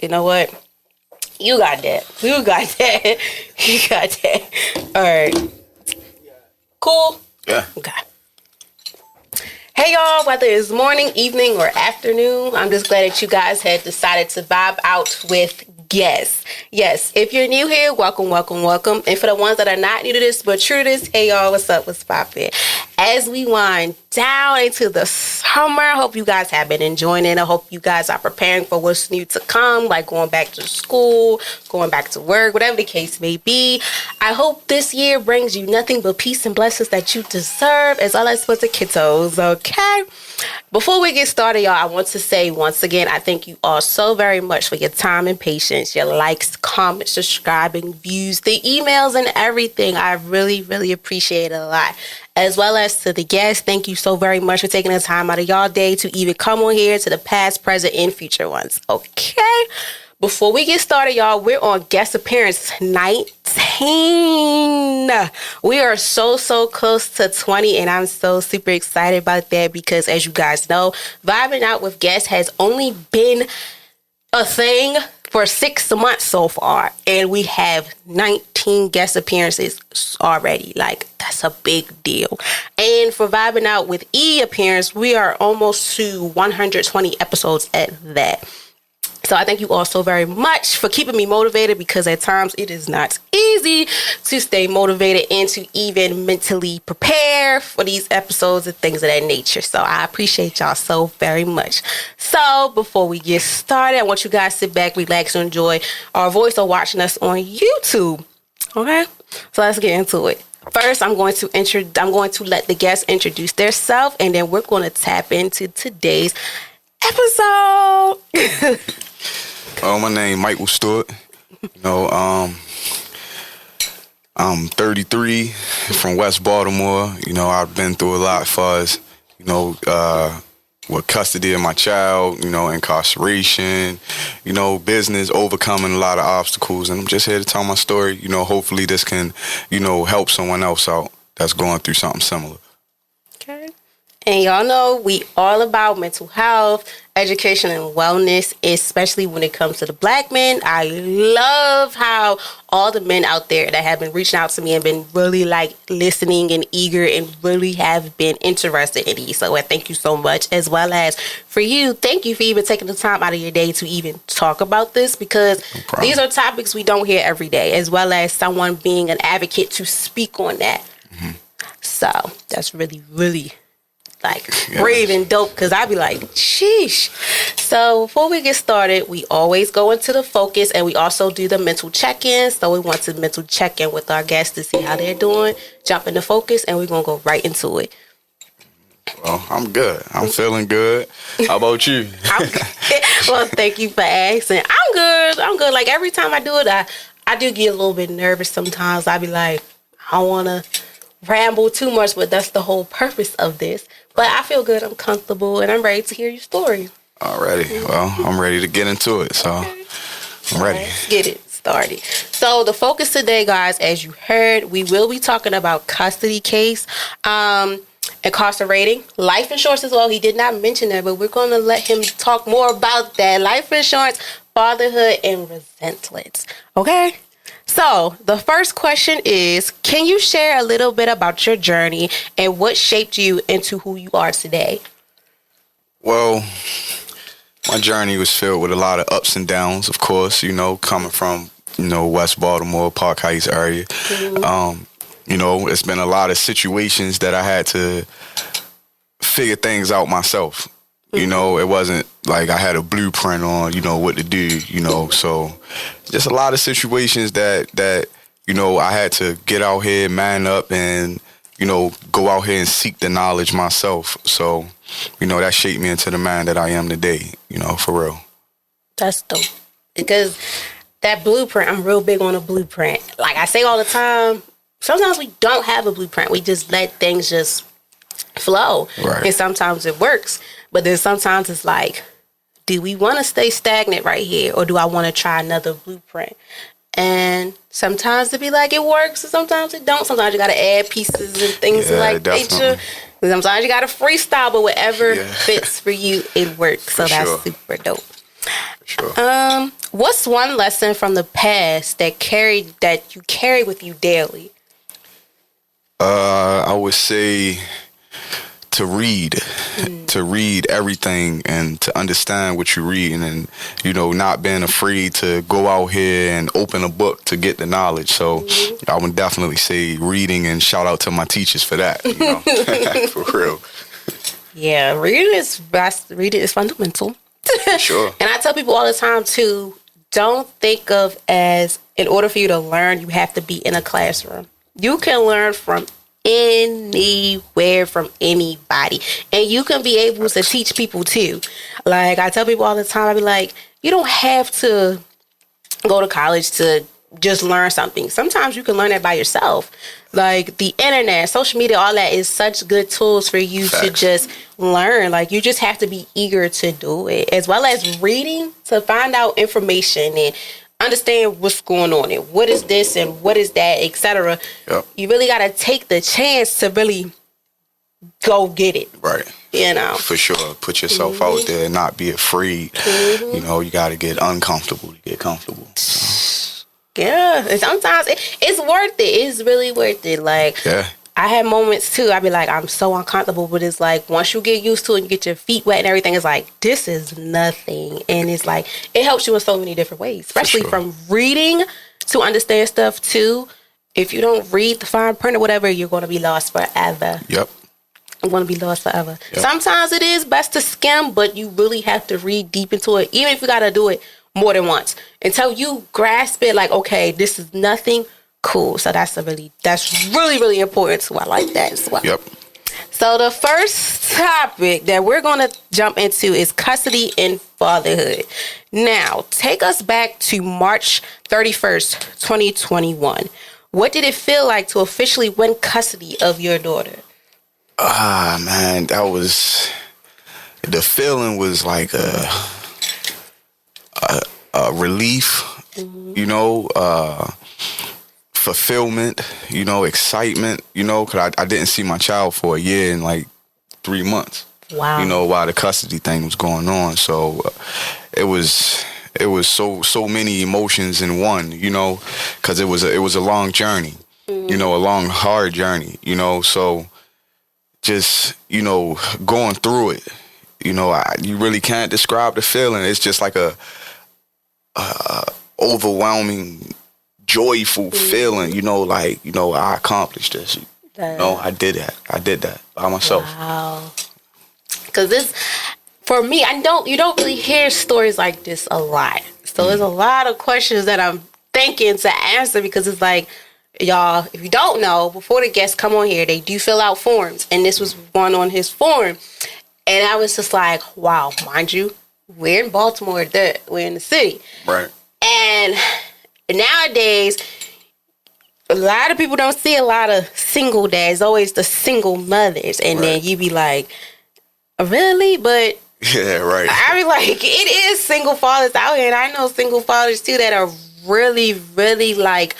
You know what? You got that. You got that. You got that. All right. Cool? Yeah. Okay. Hey y'all, whether it's morning, evening, or afternoon, I'm just glad that you guys had decided to vibe out with guests. Yes, if you're new here, welcome, welcome, welcome. And for the ones that are not new to this, but true to this, hey y'all, what's up, what's poppin'? As we wind down into the summer, I hope you guys have been enjoying it. I hope you guys are preparing for what's new to come, like going back to school, going back to work, whatever the case may be. I hope this year brings you nothing but peace and blessings that you deserve, as well as for the kiddos, okay? Before we get started, y'all, I want to say once again, I thank you all so very much for your time and patience, your likes, comments, subscribing, views, the emails, and everything. I really, really appreciate it a lot. As well as to the guests, thank you so very much for taking the time out of y'all day to even come on here, to the past, present, and future ones. Okay? Before we get started, y'all, we're on guest appearance 19. We are so close to 20, and I'm so super excited about that because, as you guys know, vibing out with guests has only been a thing for 6 months so far, and we have 19 guest appearances already. Like, that's a big deal. And for vibing out with appearance, we are almost to 120 episodes at that. So I thank you all so very much for keeping me motivated, because at times it is not easy to stay motivated and to even mentally prepare for these episodes and things of that nature. So I appreciate y'all so very much. So before we get started, I want you guys to sit back, relax, and enjoy our voice or watching us on YouTube. Okay? So let's get into it. First, I'm going to let the guests introduce themselves, and then we're going to tap into today's episode. My name Michael Stewart. I'm 33 from West Baltimore. I've been through a lot as far as, with custody of my child, incarceration, business, overcoming a lot of obstacles. And I'm just here to tell my story. Hopefully this can, help someone else out that's going through something similar. Okay. And y'all know we all about mental health, education, and wellness, especially when it comes to the Black men. I love how all the men out there that have been reaching out to me and been really listening and eager and really have been interested in these. So I thank you so much. As well as for you, thank you for even taking the time out of your day to even talk about this, because these are topics we don't hear every day, as well as someone being an advocate to speak on that. Mm-hmm. So that's really, really brave and dope, because I be like, sheesh. So before we get started, we always go into the focus, and we also do the mental check-in. So we want to mental check-in with our guests to see how they're doing, jump into focus, and we're going to go right into it. Well, I'm good. I'm feeling good. How about you? Well, thank you for asking. I'm good. Like, every time I do it, I do get a little bit nervous sometimes. I be like, I don't want to ramble too much, but that's the whole purpose of this. But I feel good, I'm comfortable, and I'm ready to hear your story. Alrighty. Well, I'm ready to get into it, so I'm ready. Let's get it started. So the focus today, guys, as you heard, we will be talking about custody case, incarcerating, life insurance as well. He did not mention that, but we're going to let him talk more about that. Life insurance, fatherhood, and resentments. Okay? So the first question is, can you share a little bit about your journey and what shaped you into who you are today? Well, my journey was filled with a lot of ups and downs, of course, coming from, West Baltimore, Park Heights area. Mm-hmm. It's been a lot of situations that I had to figure things out myself. Mm-hmm. It wasn't like I had a blueprint on, what to do, so just a lot of situations that I had to get out here, man up, and, go out here and seek the knowledge myself. So, that shaped me into the man that I am today, for real. That's dope. Because that blueprint, I'm real big on a blueprint. Like I say all the time, sometimes we don't have a blueprint. We just let things just flow. Right. And sometimes it works. But then sometimes it's like, do we want to stay stagnant right here, or do I want to try another blueprint? And sometimes it be like it works, and sometimes it don't. Sometimes you got to add pieces and things like nature. Sometimes you got to freestyle, but whatever fits for you, it works. So that's super dope. Sure. What's one lesson from the past that you carry with you daily? I would say to read, to read everything and to understand what you're reading, and not being afraid to go out here and open a book to get the knowledge. So I would definitely say reading, and shout out to my teachers for that. For real. Yeah, reading is best. Reading is fundamental. Sure. And I tell people all the time too, don't think of as in order for you to learn, you have to be in a classroom. You can learn from anywhere, from anybody, and you can be able to teach people too. Like I tell people all the time, I be like, you don't have to go to college to just learn something. Sometimes you can learn that by yourself. Like the internet, social media, all that is such good tools for you to just learn. Like you just have to be eager to do it, as well as reading to find out information and understand what's going on and what is this and what is that, etc. Yep. You really got to take the chance to really go get it. Right. For sure. Put yourself out there and not be afraid. You got to get uncomfortable to get comfortable. Yeah, and sometimes it's worth it. It's really worth it. Like, I had moments too. I'd be like, I'm so uncomfortable, but it's like once you get used to it and you get your feet wet and everything, it's like this is nothing, and it's like it helps you in so many different ways, especially from reading to understand stuff too. If you don't read the fine print or whatever, you're going to be lost forever. Yep. You're going to be lost forever. Yep. Sometimes it is best to skim, but you really have to read deep into it, even if you got to do it more than once until you grasp it. Like, okay, this is nothing. Cool. So that's really, really important too. I like that as well. Yep. So the first topic that we're going to jump into is custody and fatherhood. Now, take us back to March 31st, 2021. What did it feel like to officially win custody of your daughter? Man, the feeling was like a relief, fulfillment, excitement, because I didn't see my child for a year and like 3 months. Wow. While the custody thing was going on. So it was so many emotions in one, because it was a long journey, a long, hard journey, so just, going through it, you really can't describe the feeling. It's just like a overwhelming, joyful feeling, I accomplished this. I did that by myself. Wow. Because for me, you don't really hear stories like this a lot. So there's a lot of questions that I'm thinking to answer, because it's like, y'all, if you don't know, before the guests come on here, they do fill out forms, and this was one on his form, and I was just like, wow, mind you, we're in Baltimore, we're in the city, right? And nowadays, a lot of people don't see a lot of single dads, always the single mothers, and then you be like, really? But yeah, right. I be like, it is single fathers out here, and I know single fathers too that are really, really like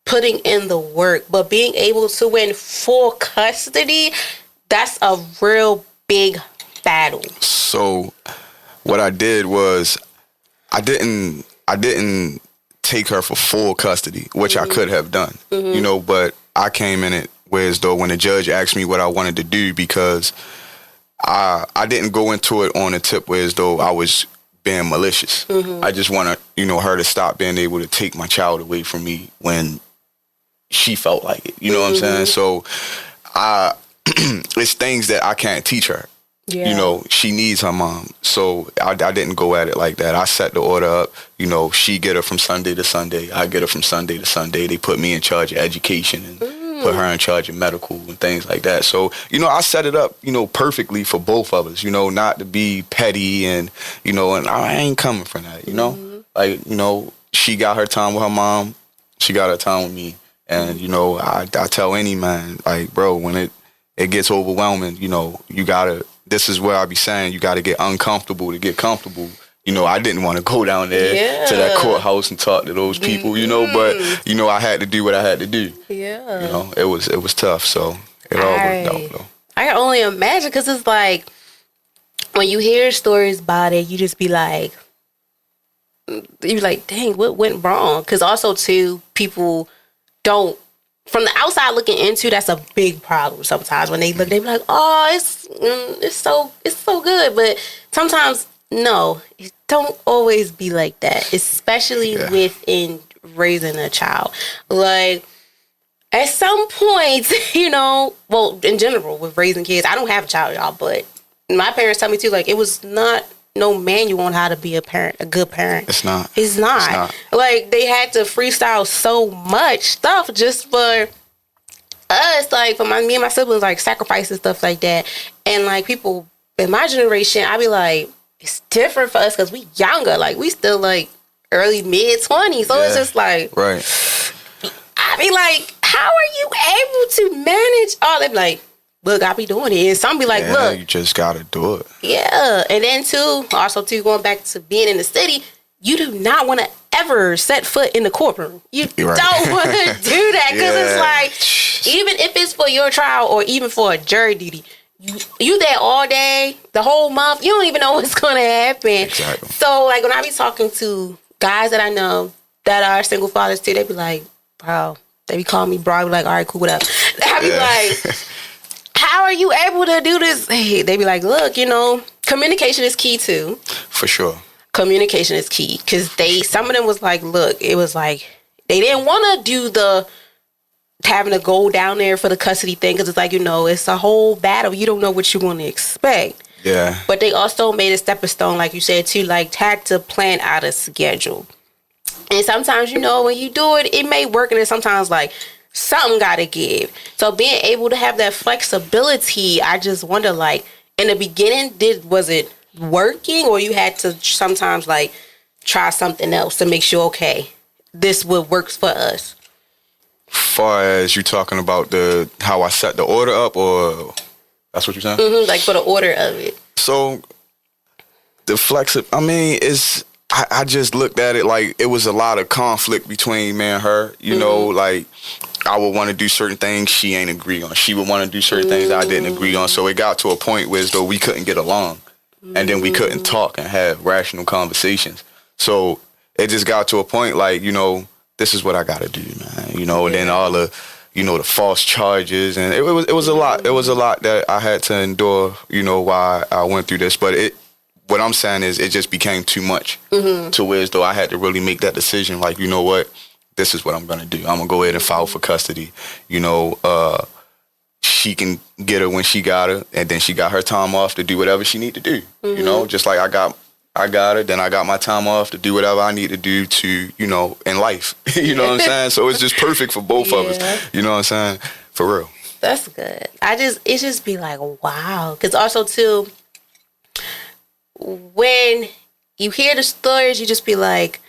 putting in the work, but being able to win full custody, that's a real big battle. So what I did was I didn't take her for full custody, which I could have done, but I came in it whereas though when the judge asked me what I wanted to do, because I didn't go into it on a tip whereas though I was being malicious. I just wanted, her to stop being able to take my child away from me when she felt like it. You know what I'm saying? So it's things that I can't teach her. Yeah. She needs her mom. So I didn't go at it like that. I set the order up. She get her from Sunday to Sunday. I get her from Sunday to Sunday. They put me in charge of education and put her in charge of medical and things like that. So, I set it up, perfectly for both of us, not to be petty and I ain't coming from that, Like, she got her time with her mom. She got her time with me. And, I tell any man, like, bro, when it gets overwhelming, you gotta, this is where I be saying, you gotta get uncomfortable to get comfortable. I didn't want to go down there to that courthouse and talk to those people, but, I had to do what I had to do. Yeah. It was tough. So it all worked out, though. I can only imagine, because it's like, when you hear stories about it, you just be like, you're like, dang, what went wrong? Because also too, people don't, from the outside looking into, that's a big problem sometimes. When they look, they be like, oh, it's so good. But sometimes, no, it don't always be like that, especially within raising a child. Like, at some point, well, in general, with raising kids, I don't have a child, y'all, but my parents tell me too, like, it was not no manual on how to be a parent, a good parent. It's not. It's not. Like, they had to freestyle so much stuff just for us, like, for me and my siblings, like, sacrifice and stuff like that. And, like, people in my generation, I be like, it's different for us because we younger. Like, we still, like, early, mid-20s. So it's just like... Right. I be like, how are you able to manage all that? Like, look, I be doing it. And some be like, look. You just got to do it. Yeah. And then, too, going back to being in the city, you do not want to ever set foot in the courtroom. You don't want to do that because it's like, even if it's for your trial or even for a jury duty, you there all day, the whole month, you don't even know what's going to happen. Exactly. So, like, when I be talking to guys that I know that are single fathers, too, they be like, bro, they be calling me bro. I be like, all right, cool, what up? I be like, how are you able to do this? Hey, they be like, look, communication is key too. For sure. Communication is key. Because some of them was like, look, it was like, they didn't want to do having to go down there for the custody thing. Because it's like, it's a whole battle. You don't know what you want to expect. Yeah. But they also made a stepping stone, like you said, too, like, had to plan out a schedule. And sometimes, when you do it, it may work. And then sometimes, like, something got to give. So being able to have that flexibility, I just wonder, like, in the beginning, was it working? Or you had to sometimes, like, try something else to make sure, okay, this what works for us? Far as you talking about how I set the order up, or that's what you're saying? Mm-hmm, like for the order of it. So I just looked at it like it was a lot of conflict between me and her. Like, I would want to do certain things she ain't agree on. She would want to do certain things I didn't agree on. So it got to a point where as though we couldn't get along. And then we couldn't talk and have rational conversations. So it just got to a point like, this is what I got to do, man. And then all the, the false charges. And it was a lot. It was a lot that I had to endure, while I went through this. But what I'm saying is it just became too much to where as though I had to really make that decision. Like, you know what? This is what I'm going to do. I'm going to go ahead and file for custody. She can get her when she got her, and then she got her time off to do whatever she need to do. Just like I got her, then I got my time off to do whatever I need to do to, in life. You know what I'm saying? So it's just perfect for both of us. You know what I'm saying? For real. That's good. It just be like, wow. Because also, too, when you hear the stories, you just be like,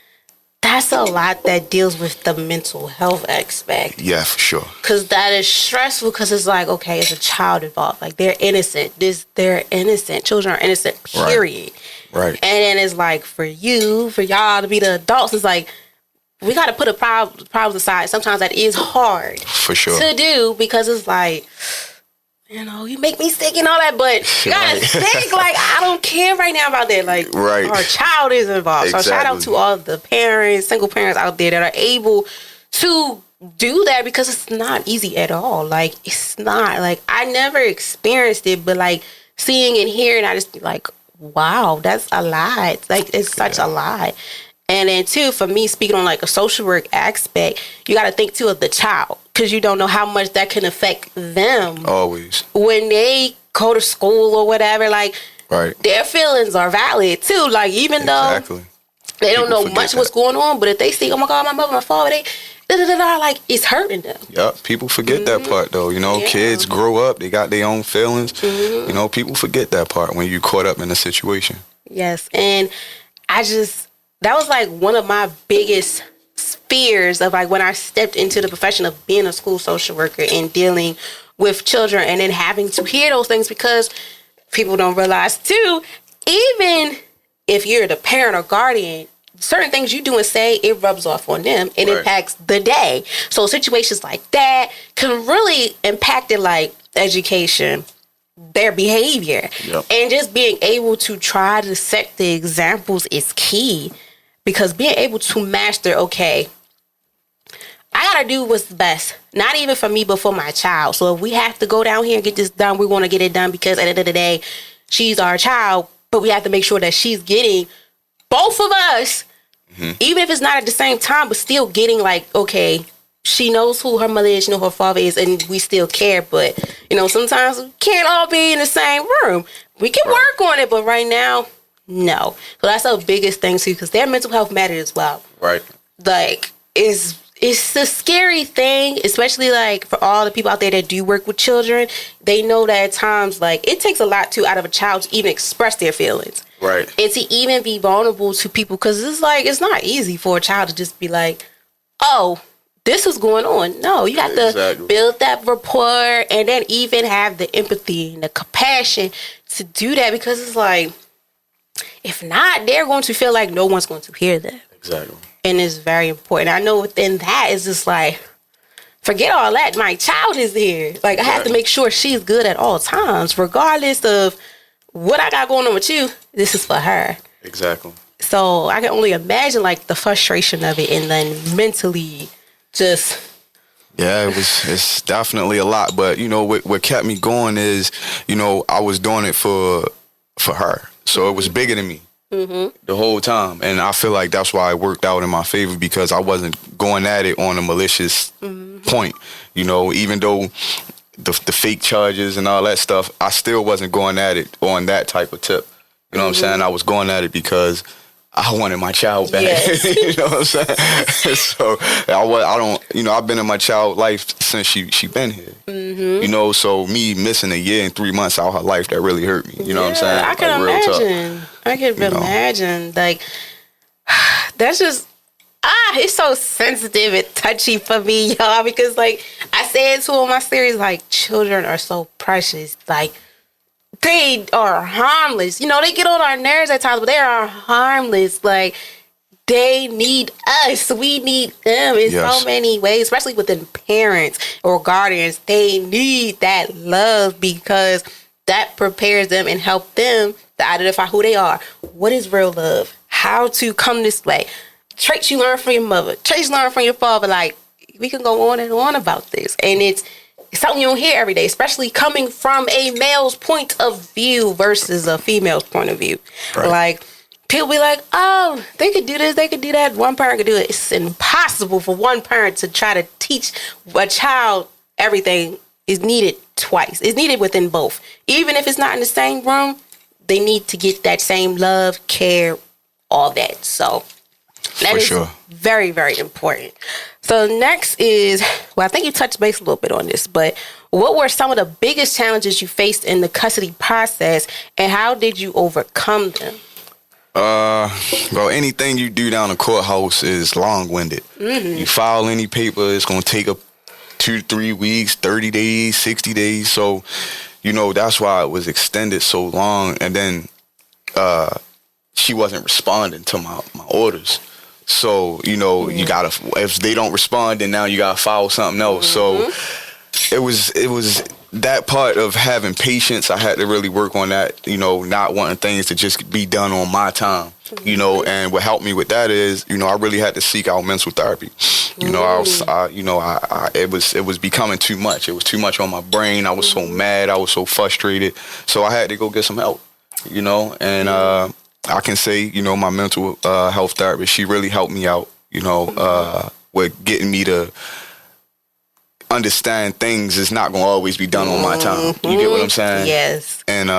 that's a lot that deals with the mental health aspect. Yeah, for sure. Because that is stressful because it's like, okay, it's a child involved. Like, they're innocent. They're innocent. Children are innocent, period. Right. And then it's like, for y'all to be the adults, it's like, we got to put the problems aside. Sometimes that is hard. For sure. To do because it's like, you make me sick and all that, but you gotta think, like, I don't care right now about that. Like, our child is involved. Exactly. So shout out to all the parents, single parents out there that are able to do that because it's not easy at all. Like, it's not. Like, I never experienced it, but, like, seeing and hearing, I just be like, wow, that's a lot. Like, it's such a lot. And then, too, for me, speaking on, like, a social work aspect, you got to think, too, of the child. Because you don't know how much that can affect them. Always. When they go to school or whatever, like, their feelings are valid, too. Like, even though they don't know much what's going on, but if they see, oh, my God, my mother, my father, like, it's hurting them. Yep, people forget that part, though. Kids grow up, they got their own feelings. People forget that part when you caught up in a situation. Yes, and that was, like, one of my biggest fears of, like, when I stepped into the profession of being a school social worker and dealing with children and then having to hear those things because people don't realize, too, even if you're the parent or guardian, certain things you do and say, it rubs off on them and impacts the day. So situations like that can really impact it, like, education, their behavior. And just being able to try to set the examples is key. because being able to master, okay, I gotta do what's best, not even for me, but for my child. So if we have to go down here and get this done, we want to get it done because at the end of the day, she's our child, but we have to make sure that she's getting both of us, even if it's not at the same time, but still getting like, okay, she knows who her mother is, she knows who her father is, and we still care. But, you know, sometimes we can't all be in the same room. We can work on it, but right now, no. So that's the biggest thing too, because their mental health matters as well. Right. Like, it's a scary thing, especially like for all the people out there that do work with children. They know that at times, like, it takes a lot too out of a child to even express their feelings. Right. And to even be vulnerable to people, because it's like, it's not easy for a child to just be like, oh, this is going on. No, you have to build that rapport and then even have the empathy and the compassion to do that, because it's like, if not, they're going to feel like no one's going to hear them. Exactly. And it's very important. I know within that is just like, forget all that. My child is here. Like, I have to make sure she's good at all times, regardless of what I got going on with you. This is for her. Exactly. So I can only imagine like the frustration of it, and then mentally just. Yeah, it's definitely a lot. But, you know, what kept me going is, you know, I was doing it for her. So it was bigger than me the whole time. And I feel like that's why it worked out in my favor, because I wasn't going at it on a malicious point. You know, even though the fake charges and all that stuff, I still wasn't going at it on that type of tip. You know what I'm saying? I was going at it because I wanted my child back. Yes. You know what I'm saying? So I don't, you know, I've been in my child life since she been here. You know, so me missing a year and 3 months out of her life, that really hurt me. You know what I'm saying? I can like, imagine. I can imagine. Like, that's just, it's so sensitive and touchy for me, y'all, because like I said to in my series, like, children are so precious. Like, they are harmless. You know, they get on our nerves at times, but they are harmless. Like, they need us. We need them in so many ways, especially within parents or guardians. They need that love, because that prepares them and help them to identify who they are. What is real love? How to come this way? Traits you learn from your mother. Traits you learn from your father. Like, we can go on and on about this. And it's something you don't hear every day, especially coming from a male's point of view versus a female's point of view. Right. Like, people be like, oh, they could do this, they could do that. One parent could do it. It's impossible for one parent to try to teach a child everything. Is needed twice. It's needed within both. Even if it's not in the same room, they need to get that same love, care, all that. So that is very, very important. So next is, well, I think you touched base a little bit on this, but what were some of the biggest challenges you faced in the custody process, and how did you overcome them? Well, anything you do down the courthouse is long-winded. You file any paper, it's going to take 2 to 3 weeks, 30 days, 60 days. So, you know, that's why it was extended so long. And then she wasn't responding to my orders. So, you know, you gotta, if they don't respond, then now you gotta file something else. So it was that part of having patience. I had to really work on that, you know, not wanting things to just be done on my time, you know. And what helped me with that is, you know, I really had to seek out mental therapy. You know, it was becoming too much. It was too much on my brain. I was so mad. I was so frustrated. So I had to go get some help, you know. And I can say, you know, my mental health therapist, she really helped me out, you know, with getting me to understand things is not going to always be done on my time. You get what I'm saying? Yes. And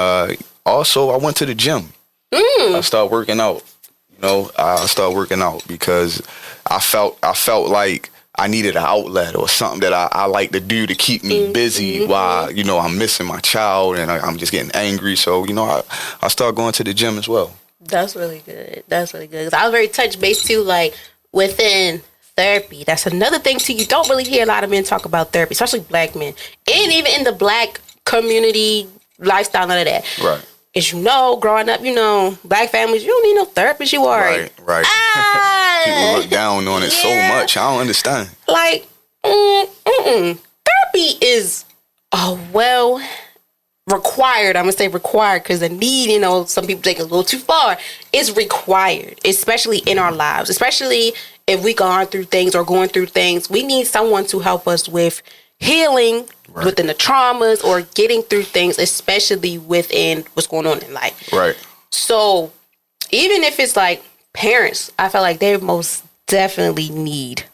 also, I went to the gym. I started working out. You know, I started working out because I felt like I needed an outlet or something that I like to do to keep me busy while, you know, I'm missing my child and I'm just getting angry. So, you know, I started going to the gym as well. That's really good. That's really good. 'Cause I was very touched base too, like within therapy. That's another thing too. You don't really hear a lot of men talk about therapy, especially black men, and even in the black community lifestyle, none of that. Right. As you know, growing up, you know, black families, you don't need no therapist. You are right. People look down on it so much. I don't understand. Like, therapy is a required. I'm gonna say required because the need, you know, some people take it a little too far. It's required, especially in our lives, especially if we gone through things or going through things. We need someone to help us with healing within the traumas or getting through things, especially within what's going on in life. Right. So even if it's like parents, I feel like they most definitely need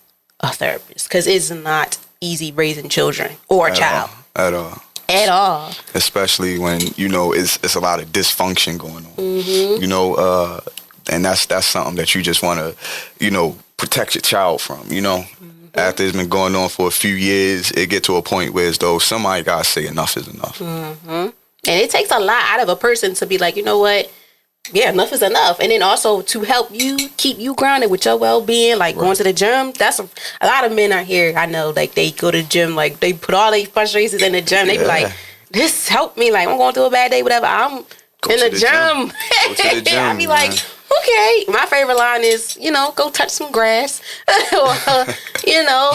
a therapist because it's not easy raising children or a child. At all. At all. Especially when, you know, it's a lot of dysfunction going on. You know, and that's something that you just want to, you know, protect your child from, you know. After it's been going on for a few years, it get to a point where as though somebody got to say enough is enough. And it takes a lot out of a person to be like, you know what? Yeah, enough is enough. And then also to help you keep you grounded with your well-being, like going to the gym. That's a lot of men out here, I know, like they go to the gym, like they put all their frustrations in the gym. They be like, this helped me. Like I'm going through a bad day, whatever. I'm in the gym. Go to the gym. I be like, okay. My favorite line is, you know, go touch some grass. Or, you know,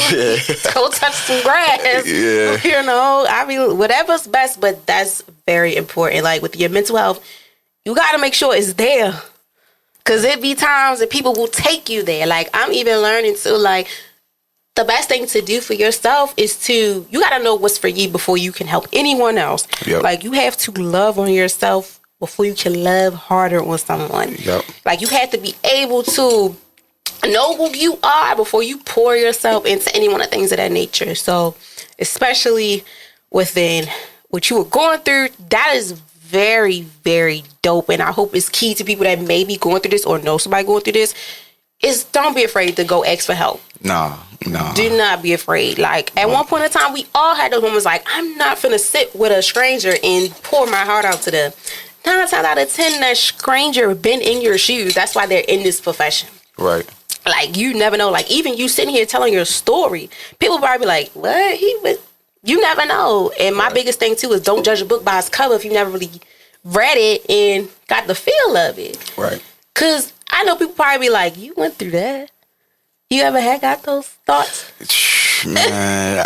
go touch some grass. Yeah. You know, I mean, whatever's best, but that's very important. Like with your mental health, you got to make sure it's there. Because it be times that people will take you there. Like, I'm even learning to, like, the best thing to do for yourself is to, you got to know what's for you before you can help anyone else. Yep. Like, you have to love on yourself before you can love harder on someone. Yep. Like, you have to be able to know who you are before you pour yourself into any one of things of that nature. So, especially within what you were going through, that is very, very dope. And I hope it's key to people that may be going through this or know somebody going through this, is don't be afraid to go ask for help. Nah. Do not be afraid. Like, at one point in time, we all had those moments like, I'm not finna sit with a stranger and pour my heart out to them. 9 times out of 10, that stranger been in your shoes. That's why they're in this profession. Right. Like, you never know. Like, even you sitting here telling your story, people probably be like, what? You never know. And my biggest thing, too, is don't judge a book by its cover if you never really read it and got the feel of it. Right. Because I know people probably be like, you went through that. You ever got those thoughts? Man,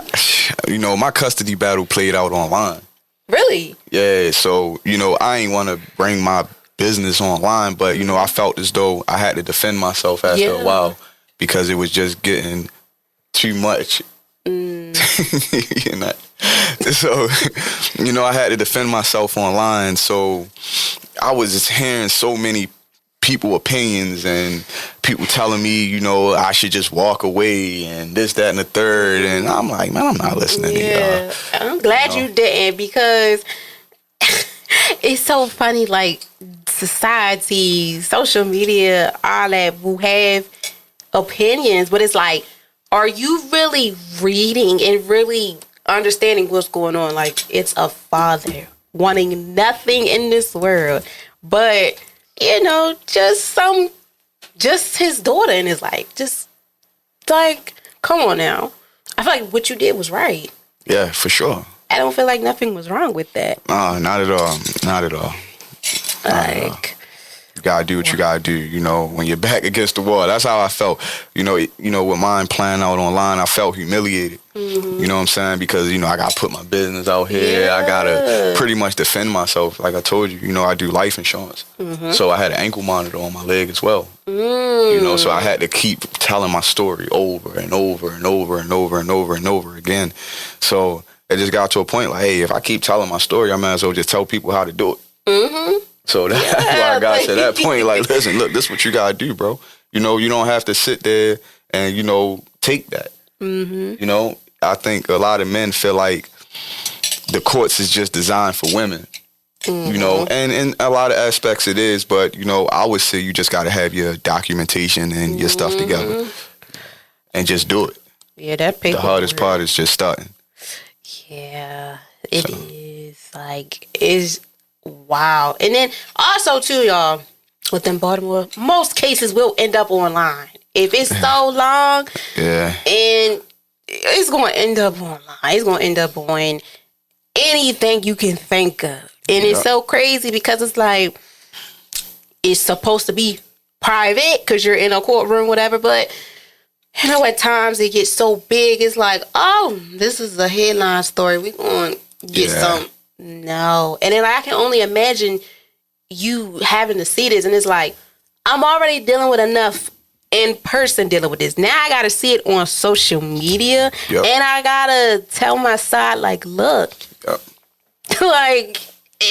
you know, my custody battle played out online. Really? Yeah, so, you know, I ain't want to bring my business online, but, you know, I felt as though I had to defend myself after a while because it was just getting too much. You know, so, you know, I had to defend myself online. So I was just hearing so many people opinions and people telling me, you know, I should just walk away and this, that, and the third. And I'm like, man, I'm not listening to y'all. I'm glad you didn't, because it's so funny, like society, social media, all that will have opinions, but it's like, are you really reading and really understanding what's going on? Like, it's a father wanting nothing in this world but, you know, just his daughter in his life. Just like, come on now. I feel like what you did was right. Yeah, for sure. I don't feel like nothing was wrong with that. Not at all. Not at all. Like, you gotta do what you gotta do, you know, when you're back against the wall. That's how I felt. You know, with mine playing out online, I felt humiliated. You know what I'm saying? Because, you know, I gotta put my business out here. I gotta pretty much defend myself. Like I told you, you know, I do life insurance. So I had an ankle monitor on my leg as well. You know, so I had to keep telling my story over and over and over and over and over and over again. So it just got to a point like, hey, if I keep telling my story, I might as well just tell people how to do it. So that's why I got to that point. Like, listen, look, this is what you got to do, bro. You know, you don't have to sit there and, you know, take that. You know, I think a lot of men feel like the courts is just designed for women. You know, and in a lot of aspects it is. But, you know, I would say you just got to have your documentation and your stuff together and just do it. Yeah, that paper. The hardest part is just starting. Yeah, it is. Like, it's wow. And then also too, y'all, within Baltimore, most cases will end up online. If it's so long, and it's going to end up online. It's going to end up on anything you can think of. And it's so crazy because it's like, it's supposed to be private because you're in a courtroom, whatever, but you know, at times it gets so big, it's like, oh, this is a headline story. We're going to get some No. And then like, I can only imagine you having to see this, and it's like, I'm already dealing with enough in person dealing with this. Now I gotta see it on social media, and I gotta tell my side, like, look, like,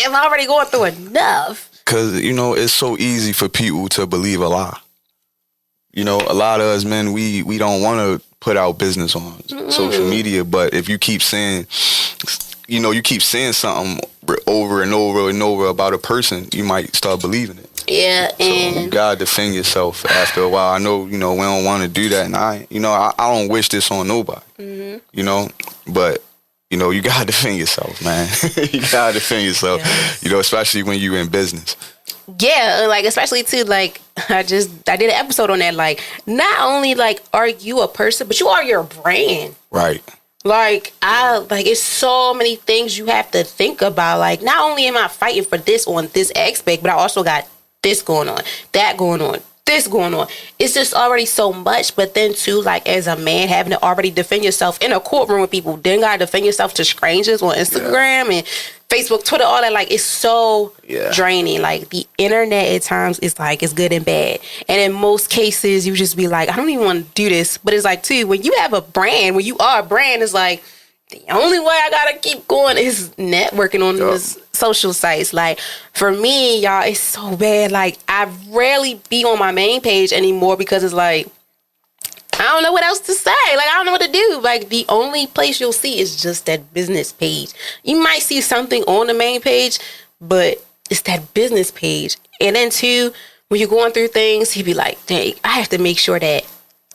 I'm already going through enough. Because, you know, it's so easy for people to believe a lie. You know, a lot of us men, we don't want to put our business on social media, but if you keep saying, you know, you keep saying something over and over and over about a person, you might start believing it. Yeah, and so you gotta defend yourself after a while. I know, you know, we don't want to do that, and I don't wish this on nobody. You know, but you know, you gotta defend yourself, man. You gotta defend yourself. Yes. You know, especially when you're in business. Yeah, like especially too, like I did an episode on that. Like, not only like are you a person, but you are your brand. Right. Like it's so many things you have to think about. Like, not only am I fighting for this on this aspect, but I also got this going on, that going on, this going on. It's just already so much. But then too, like as a man, having to already defend yourself in a courtroom with people, then gotta defend yourself to strangers on Instagram and Facebook, Twitter, all that. Like, it's so draining. Like, the internet at times is like, it's good and bad. And in most cases, you just be like, I don't even want to do this. But it's like, too, when you have a brand, when you are a brand, it's like, the only way I gotta keep going is networking on these social sites. Like, for me, y'all, it's so bad. Like, I rarely be on my main page anymore because it's like, I don't know what else to say. Like, I don't know what to do. Like, the only place you'll see is just that business page. You might see something on the main page, but it's that business page. And then too, when you're going through things, he'd be like, dang, I have to make sure that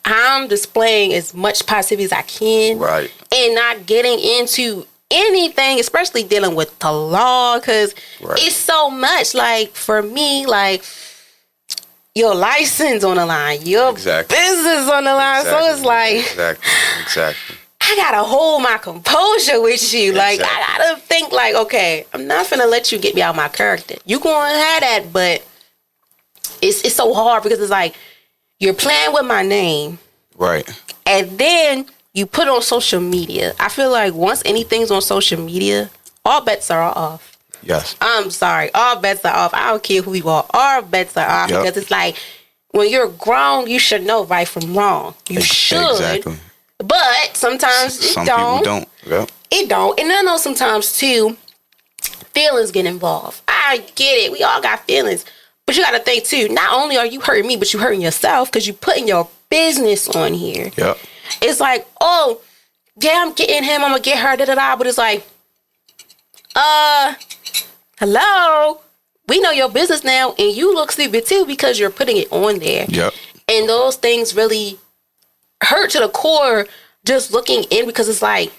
I'm displaying as much positivity as I can. Right. And not getting into anything, especially dealing with the law, because it's so much. Like, for me, like, your license on the line, your business on the line. So it's like, exactly. I gotta hold my composure with you. Like, I gotta think like, okay, I'm not gonna let you get me out of my character. You gonna have that, but it's so hard because it's like you're playing with my name, right? And then you put it on social media. I feel like once anything's on social media, all bets are off. Yes. I'm sorry. All bets are off. I don't care who you are. All bets are off because it's like when you're grown, you should know right from wrong. You should. Exactly. But sometimes some people don't. Yep. It don't. And I know sometimes too, feelings get involved. I get it. We all got feelings. But you got to think too, not only are you hurting me, but you hurting yourself because you putting your business on here. Yep. It's like, oh, yeah, I'm getting him. I'm going to get her. Da-da-da. But it's like, hello, we know your business now, and you look stupid too because you're putting it on there. Yep. And those things really hurt to the core just looking in because it's like,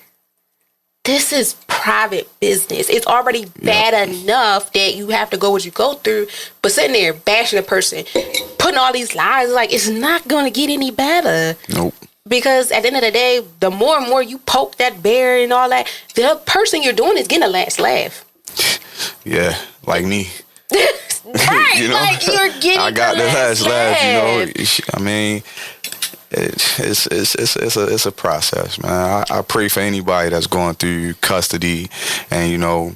this is private business. It's already bad enough that you have to go what you go through, but sitting there bashing a person, putting all these lies, like, it's not going to get any better. Nope. Because at the end of the day, the more and more you poke that bear and all that, the person you're doing is getting a last laugh. Yeah, like me. Right, you know? Like you're getting I got the last laugh, you know. I mean, it's a process, man. I pray for anybody that's going through custody, and you know,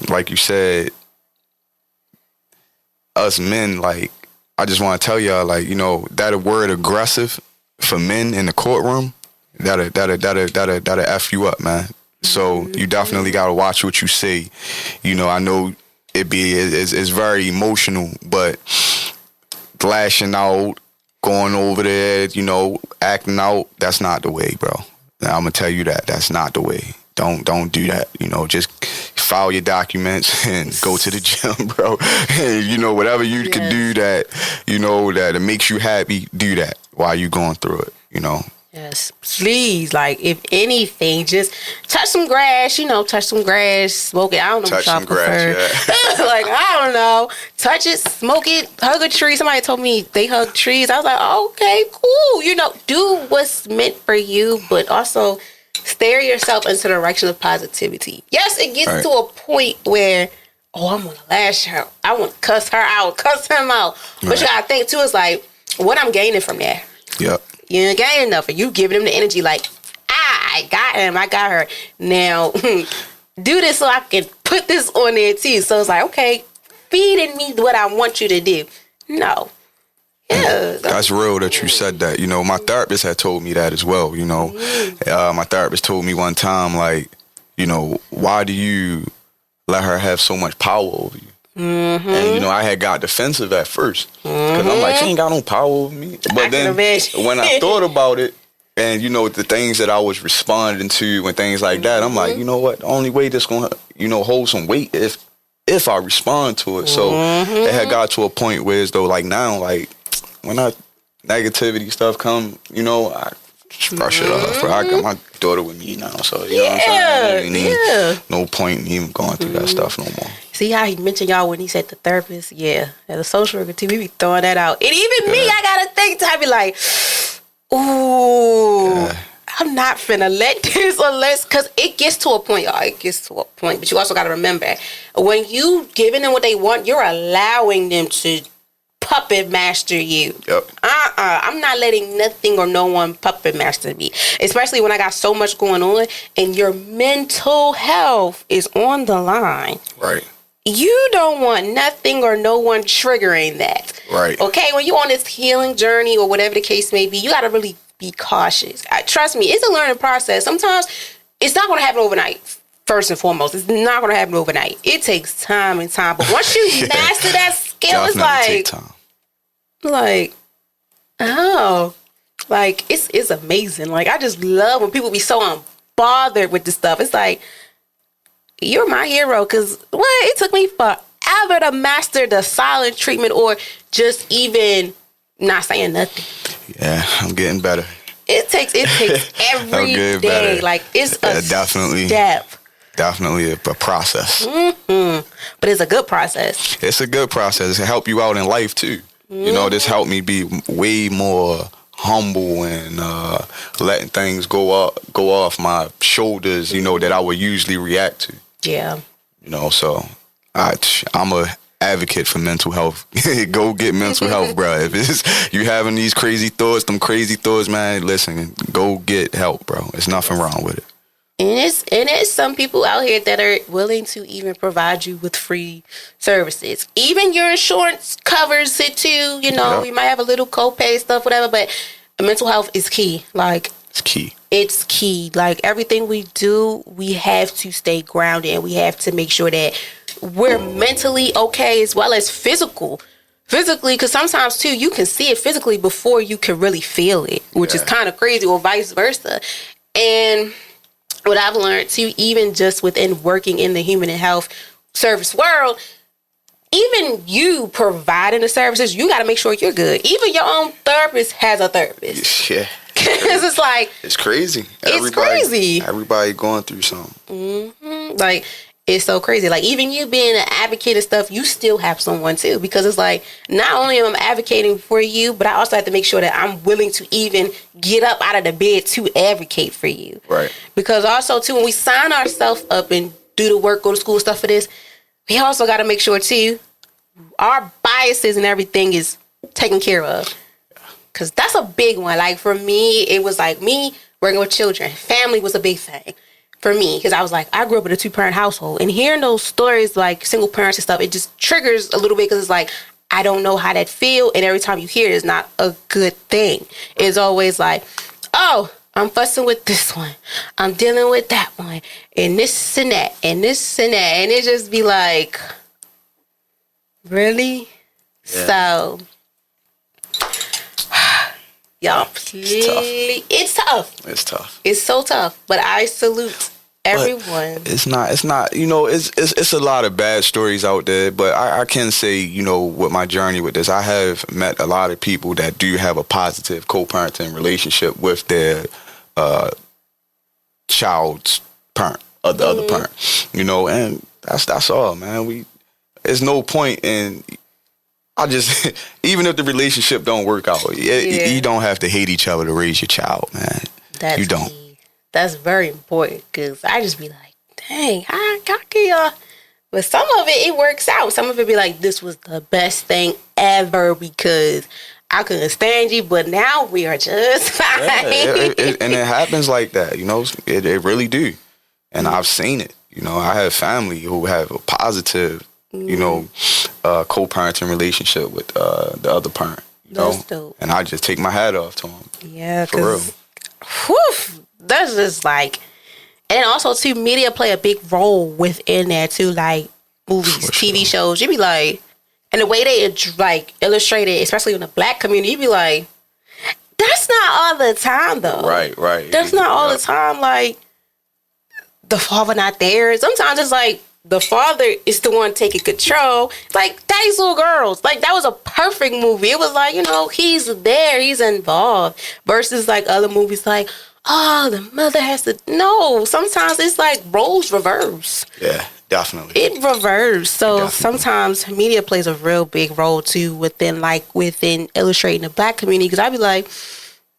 like you said, us men, like, I just want to tell y'all, like, you know, that word aggressive for men in the courtroom, that'll F you up, man. So you definitely gotta watch what you say. You know, I know it's very emotional, but lashing out, going over there, you know, acting out, that's not the way, bro. Now, I'm gonna tell you that. That's not the way. Don't do that. You know, just file your documents and go to the gym, bro. And, you know, whatever you can do that, you know, that it makes you happy, do that while you going through it, you know. Yes, please. Like, if anything, just touch some grass, you know, smoke it. I don't know what y'all prefer. Like, I don't know. Touch it, smoke it, hug a tree. Somebody told me they hug trees. I was like, okay, cool. You know, do what's meant for you, but also steer yourself into the direction of positivity. Yes, it gets to a point where, I'm going to lash her. I want to cuss her out, cuss him out. But you got to think, too, is like, what I'm gaining from that. Yep. You ain't gaining nothing. You giving him the energy like, I got him, I got her. Now, do this so I can put this on there too. So it's like, okay, feeding me what I want you to do. No. Yeah. That's real that you said that. You know, my therapist had told me that as well. You know, my therapist told me one time, like, you know, why do you let her have so much power over you? Mm-hmm. And, you know, I had got defensive at first. Because I'm like, she ain't got no power over me. But then when I thought about it, and, you know, the things that I was responding to and things like that, I'm like, you know what? The only way this going to, you know, hold some weight if I respond to it. So it had got to a point where, as though, like, now, like, when negativity stuff come, you know, I just brush it off. I got my daughter with me now, so you know what I'm saying? No point in even going through that stuff no more. See how he mentioned y'all when he said the therapist? Yeah, as a social worker too, we be throwing that out. And even me, I gotta think, I be like, ooh, I'm not finna let this unless, because it gets to a point, y'all. It gets to a point, but you also gotta remember, when you giving them what they want, you're allowing them to puppet master you. Yep. I'm not letting nothing or no one puppet master me. Especially when I got so much going on and your mental health is on the line. Right. You don't want nothing or no one triggering that. Right. Okay, when you're on this healing journey or whatever the case may be, you got to really be cautious. Trust me, it's a learning process. Sometimes it's not going to happen overnight. First and foremost, it's not going to happen overnight. It takes time and time. But once you master that skill, it's like, oh, like it's amazing. Like, I just love when people be so unbothered with this stuff. It's like, you're my hero, because it took me forever to master the silent treatment or just even not saying nothing. Yeah, I'm getting better. It takes every day. Better. Like, it's a step. Definitely a process. Mm-hmm. But it's a good process. It's a good process. It help you out in life too. You know, this helped me be way more humble and letting things go off my shoulders, you know, that I would usually react to. Yeah. You know, so I'm a advocate for mental health. Go get mental health, bro. If it's you having these crazy thoughts, man, listen, go get help, bro. There's nothing wrong with it. And it's some people out here that are willing to even provide you with free services. Even your insurance covers it too. You know, you might have a little copay stuff, whatever, but mental health is key. Like, it's key. It's key. Like, everything we do, we have to stay grounded and we have to make sure that we're mentally okay as well as physically, because sometimes too, you can see it physically before you can really feel it, which is kind of crazy, or vice versa. And what I've learned too, even just within working in the human and health service world, even you providing the services, you got to make sure you're good. Even your own therapist has a therapist. Yeah. Because it's like, it's crazy. It's crazy. Everybody going through something. Mm-hmm. Like, it's so crazy. Like, even you being an advocate and stuff, you still have someone too. Because it's like, not only am I advocating for you, but I also have to make sure that I'm willing to even get up out of the bed to advocate for you. Right. Because also too, when we sign ourselves up and do the work, go to school, stuff for this, we also got to make sure too, our biases and everything is taken care of. Because that's a big one. Like, for me, it was like me working with children. Family was a big thing for me, because I was like, I grew up in a 2-parent household, and hearing those stories, like single parents and stuff, it just triggers a little bit, because it's like, I don't know how that feel, and every time you hear it, it's not a good thing. It's always like, oh, I'm fussing with this one, I'm dealing with that one, and this and that, and this and that, and it just be like, really? Yeah. So, y'all, please, it's tough. It's so tough, but I salute everyone. But it's not, you know, it's a lot of bad stories out there, but I can say, you know, with my journey with this, I have met a lot of people that do have a positive co-parenting relationship with their child's parent or the other parent, you know, and that's all, man. There's no point in, even if the relationship don't work out, you don't have to hate each other to raise your child, man. You don't. Key. That's very important, because I just be like, dang, how can y'all? But some of it works out. Some of it be like, this was the best thing ever because I couldn't stand you, but now we are just fine. Yeah, and it happens like that, you know. It really do. And I've seen it, You know, I have family who have a positive, you know, co-parenting relationship with the other parent. You know, dope. And I just take my hat off to them. Yeah, for real. That's just like, and also too, media play a big role within that too, like movies, TV shows. You be like, and the way they like illustrate it, especially in the Black community, you be like, that's not all the time though. Right. That's not all the time. Like the father not there. Sometimes it's like the father is the one taking control. Like Daddy's Little Girls. Like that was a perfect movie. It was like, you know, he's there, he's involved. Versus like other movies like, oh, the mother has to. No, sometimes it's like roles reverse. Yeah, definitely. It reverse. So Definitely. sometimes media plays a real big role too within illustrating the Black community. Because I'd be like,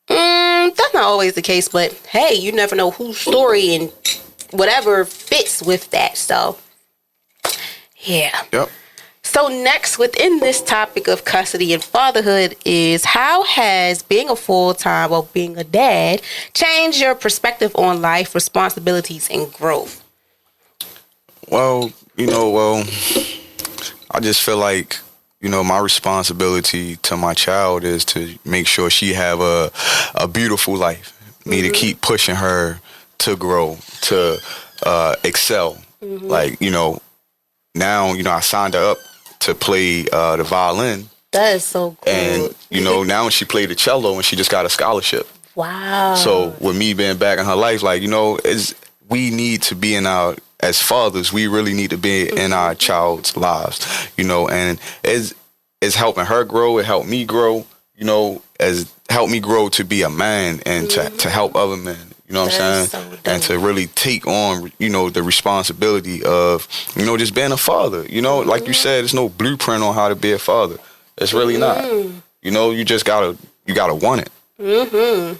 that's not always the case. But hey, you never know whose story and whatever fits with that. So yeah. Yep. So next, within this topic of custody and fatherhood is how has being a full-time or being a dad changed your perspective on life, responsibilities, and growth? Well, I just feel like, my responsibility to my child is to make sure she have a beautiful life. Me to keep pushing her to grow, to excel. Like, now, I signed her up to play the violin. That is so cool. And, now she played the cello and she just got a scholarship. Wow. So with me being back in her life, like, we need to be as fathers, we really need to be in our child's lives, and it's helping her grow. It helped me grow, as helped me grow to be a man and to help other men. You know what I'm saying? So and to really take on, the responsibility of, just being a father. Like you said, there's no blueprint on how to be a father. It's really not. You just gotta want it. Because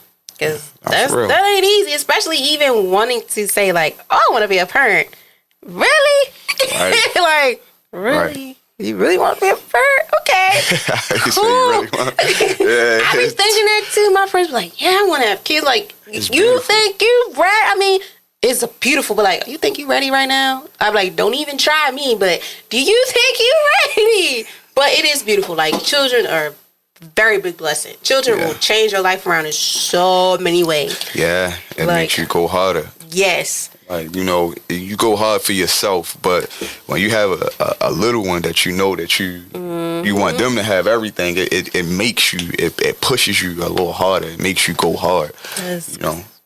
that ain't easy, especially even wanting to say like, oh, I want to be a parent. Really? Right. Like, really? Right. You really want to be a parent? Okay. Cool. Yeah. I be thinking that too. My friends be like, yeah, I want to have kids. Like, It's you beautiful. think you ready? I mean, it's beautiful, but like, you think you ready right now? I'm like, don't even try me, but do you think you ready? But it is beautiful. Like, children are very big blessing. Children will change your life around in so many ways. Yeah, it Like, makes you go harder. Yes. Like, you go hard for yourself, but when you have a little one that you you want them to have everything, it makes you, it pushes you a little harder. It makes you go hard. Yes.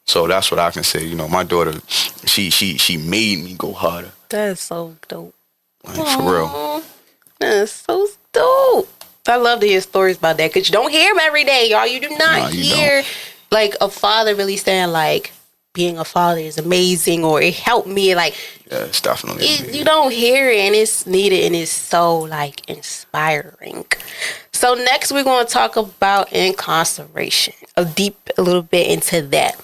So that's what I can say. My daughter, she made me go harder. That is so dope. Like, for real. That is so dope. I love to hear stories about that because you don't hear them every day, y'all. You do not hear like a father really saying like, being a father is amazing, or it helped me. Like, yeah, it's definitely you don't hear it, and it's needed, and it's so like inspiring. So next, we're going to talk about incarceration. A little bit into that.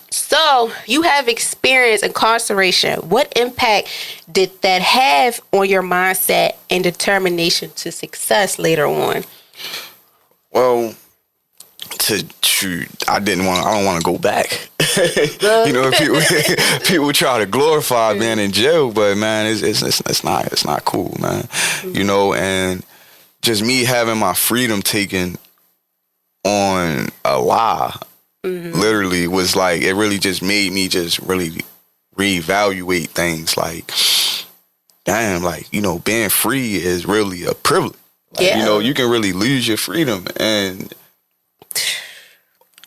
So you have experienced incarceration. What impact did that have on your mindset and determination to success later on? Well, I don't want to go back. People try to glorify being in jail, but man, it's not cool, man. And just me having my freedom taken on a lie, literally was like, it really just made me just really reevaluate things. Like, damn, like, being free is really a privilege. Like, you can really lose your freedom, and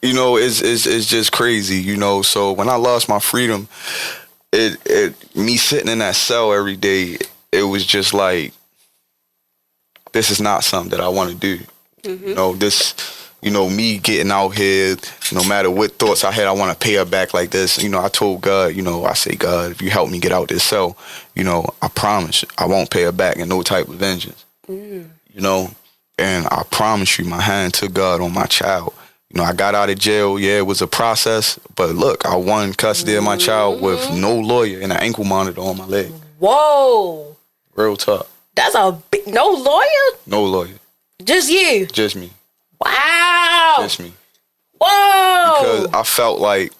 it's just crazy, So when I lost my freedom, me sitting in that cell every day, it was just like, this is not something that I want to do. Me getting out here, no matter what thoughts I had, I want to pay her back like this. I told God, I say, God, if you help me get out this cell, I promise I won't pay her back in no type of vengeance. And I promise you, my hand to God on my child. I got out of jail. Yeah, it was a process. But look, I won custody of my child with no lawyer and an ankle monitor on my leg. Whoa. Real talk. That's no lawyer? No lawyer. Just you? Just me. Wow. Just me. Whoa. Because I felt like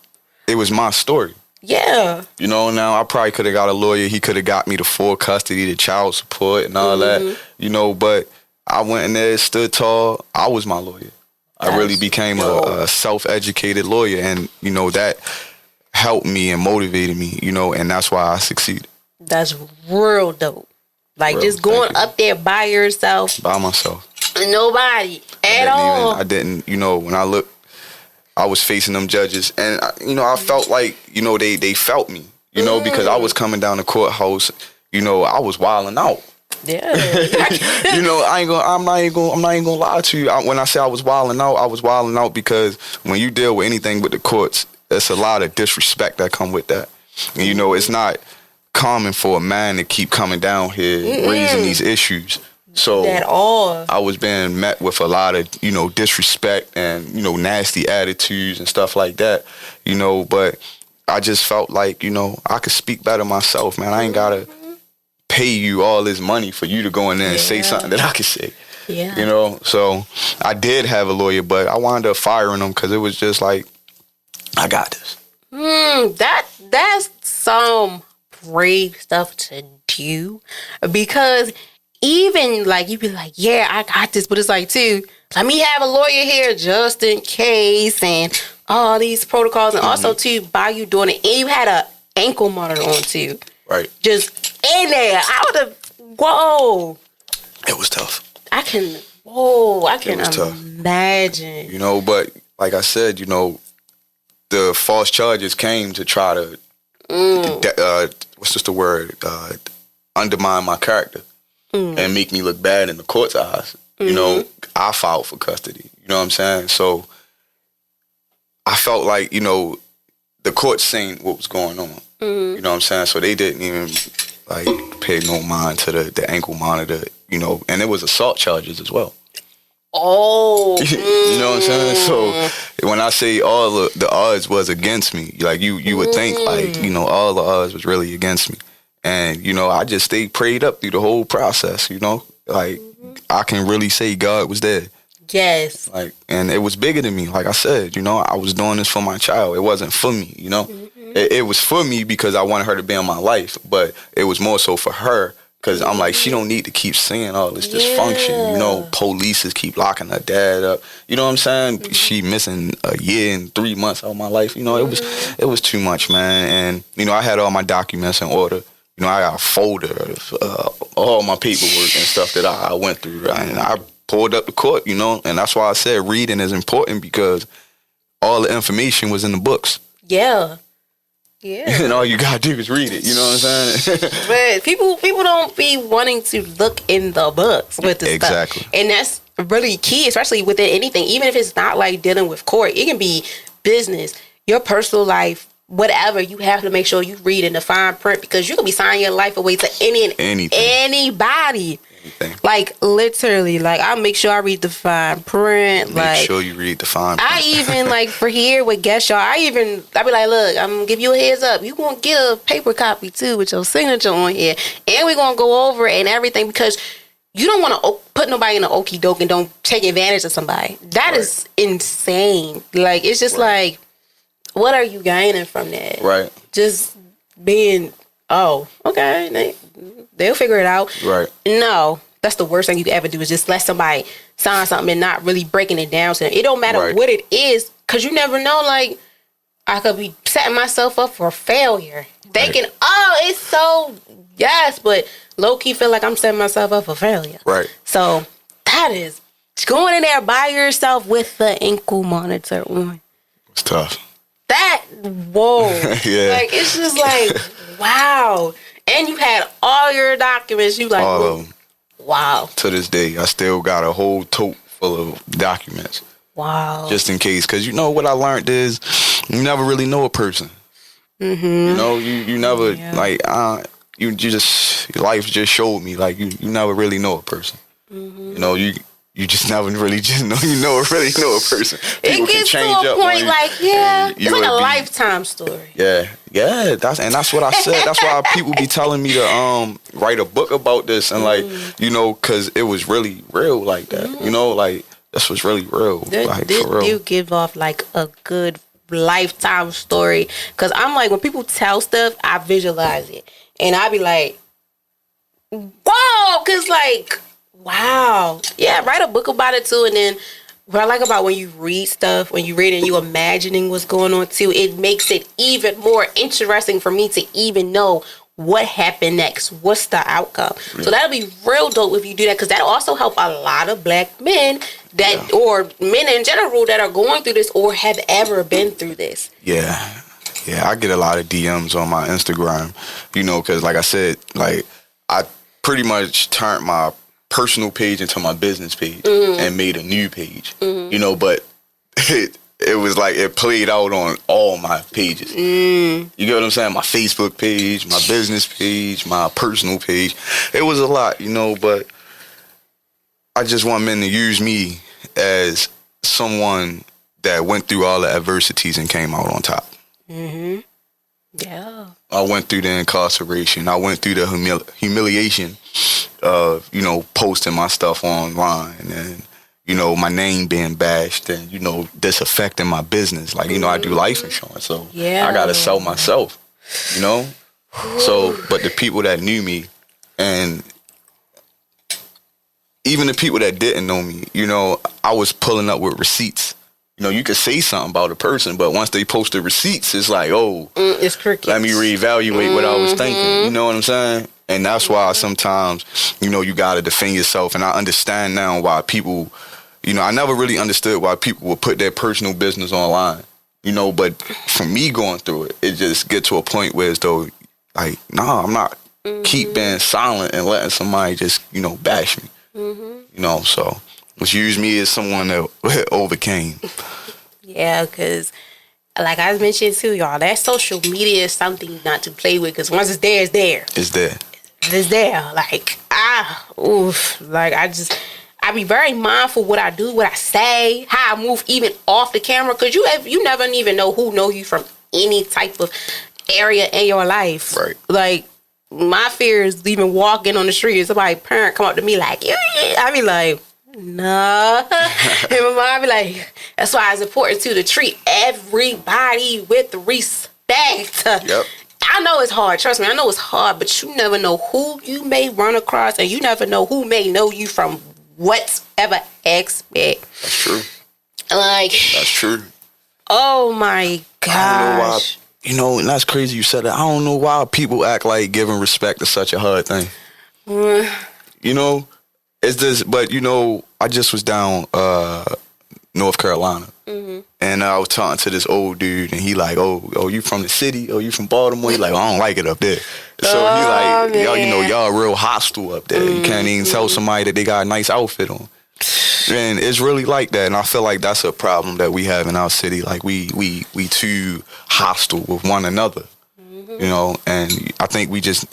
it was my story. Yeah. You know, now I probably could have got a lawyer. He could have got me the full custody, the child support, and all that. You know, but I went in there, stood tall. I was my lawyer. I really became a self-educated lawyer, and you know that helped me and motivated me. You know, and that's why I succeeded. That's real dope. Like just going up there by yourself, by myself, nobody at all. I didn't. You know, when I looked, I was facing them judges, and you know, I felt like they felt me. You know, because I was coming down the courthouse. You know, I was wilding out. Yeah. You know, I'm not even gonna lie to you. When I say I was wilding out because when you deal with anything with the courts, there's a lot of disrespect that come with that. And, you know, it's not common for a man to keep coming down here raising these issues. So at all. I was being met with a lot of, you know, disrespect and, you know, nasty attitudes and stuff like that. You know, but I just felt like, you know, I could speak better myself, man. I ain't gotta pay you all this money for you to go in there and say something that I could say. Yeah. You know, so I did have a lawyer, but I wound up firing him because it was just like, I got this. That's some brave stuff to do, because even like you be like, yeah, I got this, but it's like too, let me have a lawyer here just in case, and all these protocols, and also too, by you doing it, and you had a ankle monitor on too, right? Just in there, I would have. Whoa, it was tough. I can imagine. You know, but like I said, you know, the false charges came to try to undermine my character and make me look bad in the court's eyes. You know, I filed for custody. You know what I'm saying? So I felt like, you know, the court seen what was going on. You know what I'm saying? So they didn't even like pay no mind to the ankle monitor, you know, and it was assault charges as well. Oh. You know what I'm saying? So when I say all the odds was against me, like you would think like, you know, all the odds was really against me. And, you know, I just stayed prayed up through the whole process, you know? Like, I can really say God was there. Yes. Like, and it was bigger than me. Like I said, you know, I was doing this for my child. It wasn't for me, you know? It was for me because I wanted her to be in my life, but it was more so for her because I'm like, she don't need to keep seeing all this dysfunction. You know, police keep locking her dad up. You know what I'm saying? She missing a year and 3 months out of my life. You know, it was too much, man. And, you know, I had all my documents in order. You know, I got a folder of all my paperwork and stuff that I went through. And I pulled up the court, you know, and that's why I said reading is important because all the information was in the books. Yeah. Yeah. And all you gotta do is read it, you know what I'm saying? But people don't be wanting to look in the books with the exactly. stuff. And that's really key, especially within anything. Even if it's not like dealing with court, it can be business, your personal life, whatever. You have to make sure you read in the fine print because you can be signing your life away to anybody. Like literally, like I make sure I read the fine print. Make sure you read the fine print. I even like for here with guest y'all, I be like, look, I'm gonna give you a heads up. You gonna get a paper copy too with your signature on here, and we're gonna go over it and everything because you don't want to put nobody in an okie doke and don't take advantage of somebody. That is insane. Like it's just like, what are you gaining from that? Right. Just being, oh, okay. They'll figure it out. Right. No, that's the worst thing you can ever do is just let somebody sign something and not really breaking it down to them. It don't matter what it is, because you never know. Like, I could be setting myself up for failure, thinking, oh, it's so, yes, but low-key feel like I'm setting myself up for failure. Right. So, that is going in there by yourself with the ankle monitor on. It's tough. Whoa. Yeah. Like, it's just like, wow. And you had all your documents. You like, all of them. Wow. To this day, I still got a whole tote full of documents. Wow. Just in case. Because you know what I learned is you never really know a person. Mm-hmm. You know, you never, like, you just, life just showed me, like, you never really know a person. Mm-hmm. You know, you just never really really know a person. People it gets can to a point like, it's like a lifetime story. Yeah, that's what I said. That's why people be telling me to write a book about this and like, you know, because it was really real like that. You know, like this was really real. This for real. do give off like a good lifetime story. Because I'm like, when people tell stuff, I visualize it. And I be like, whoa, because like, wow. Yeah, write a book about it too. And then what I like about when you read stuff, when you read it and you imagining what's going on too, it makes it even more interesting for me to even know what happened next. What's the outcome? So that'll be real dope if you do that, because that'll also help a lot of black men that, or men in general that are going through this or have ever been through this. Yeah. Yeah, I get a lot of DMs on my Instagram, because like I said, like I pretty much turned my personal page into my business page and made a new page, but it was like it played out on all my pages. You get what I'm saying? My Facebook page, my business page, my personal page. It was a lot, but I just want men to use me as someone that went through all the adversities and came out on top. Yeah. I went through the incarceration. I went through the humiliation of, posting my stuff online and, my name being bashed and, this affecting my business. Like, I do life insurance, so I got to sell myself, So, but the people that knew me and even the people that didn't know me, I was pulling up with receipts. You could say something about a person, but once they post the receipts, it's like, oh, it's crickets. Let me reevaluate what I was thinking. You know what I'm saying? And that's why sometimes, you got to defend yourself. And I understand now why people, I never really understood why people would put their personal business online, but for me going through it, it just get to a point where as though, like, nah, I'm not keep being silent and letting somebody just, bash me, so. Which used me as someone that overcame. Yeah, because like I mentioned too, y'all, that social media is something not to play with, because once it's there, it's there. It's there. It's there. Like, like I be very mindful what I do, what I say, how I move even off the camera, because you never even know who know you from any type of area in your life. Right. Like, my fear is even walking on the street and somebody parent come up to me like, yeah. I be like, nah. And my mom be like, that's why it's important too to treat everybody with respect. Yep. I know it's hard. Trust me, I know it's hard, but you never know who you may run across, and you never know who may know you from whatever aspect. That's true. Like, that's true. Oh my gosh. And that's crazy you said that. I don't know why people act like giving respect is such a hard thing. It's this, but I just was down North Carolina, and I was talking to this old dude, and he like, oh, you from the city? Oh, you from Baltimore? He like, I don't like it up there. So he like, y'all real hostile up there. You can't even tell somebody that they got a nice outfit on, and it's really like that. And I feel like that's a problem that we have in our city. Like we too hostile with one another, and I think we just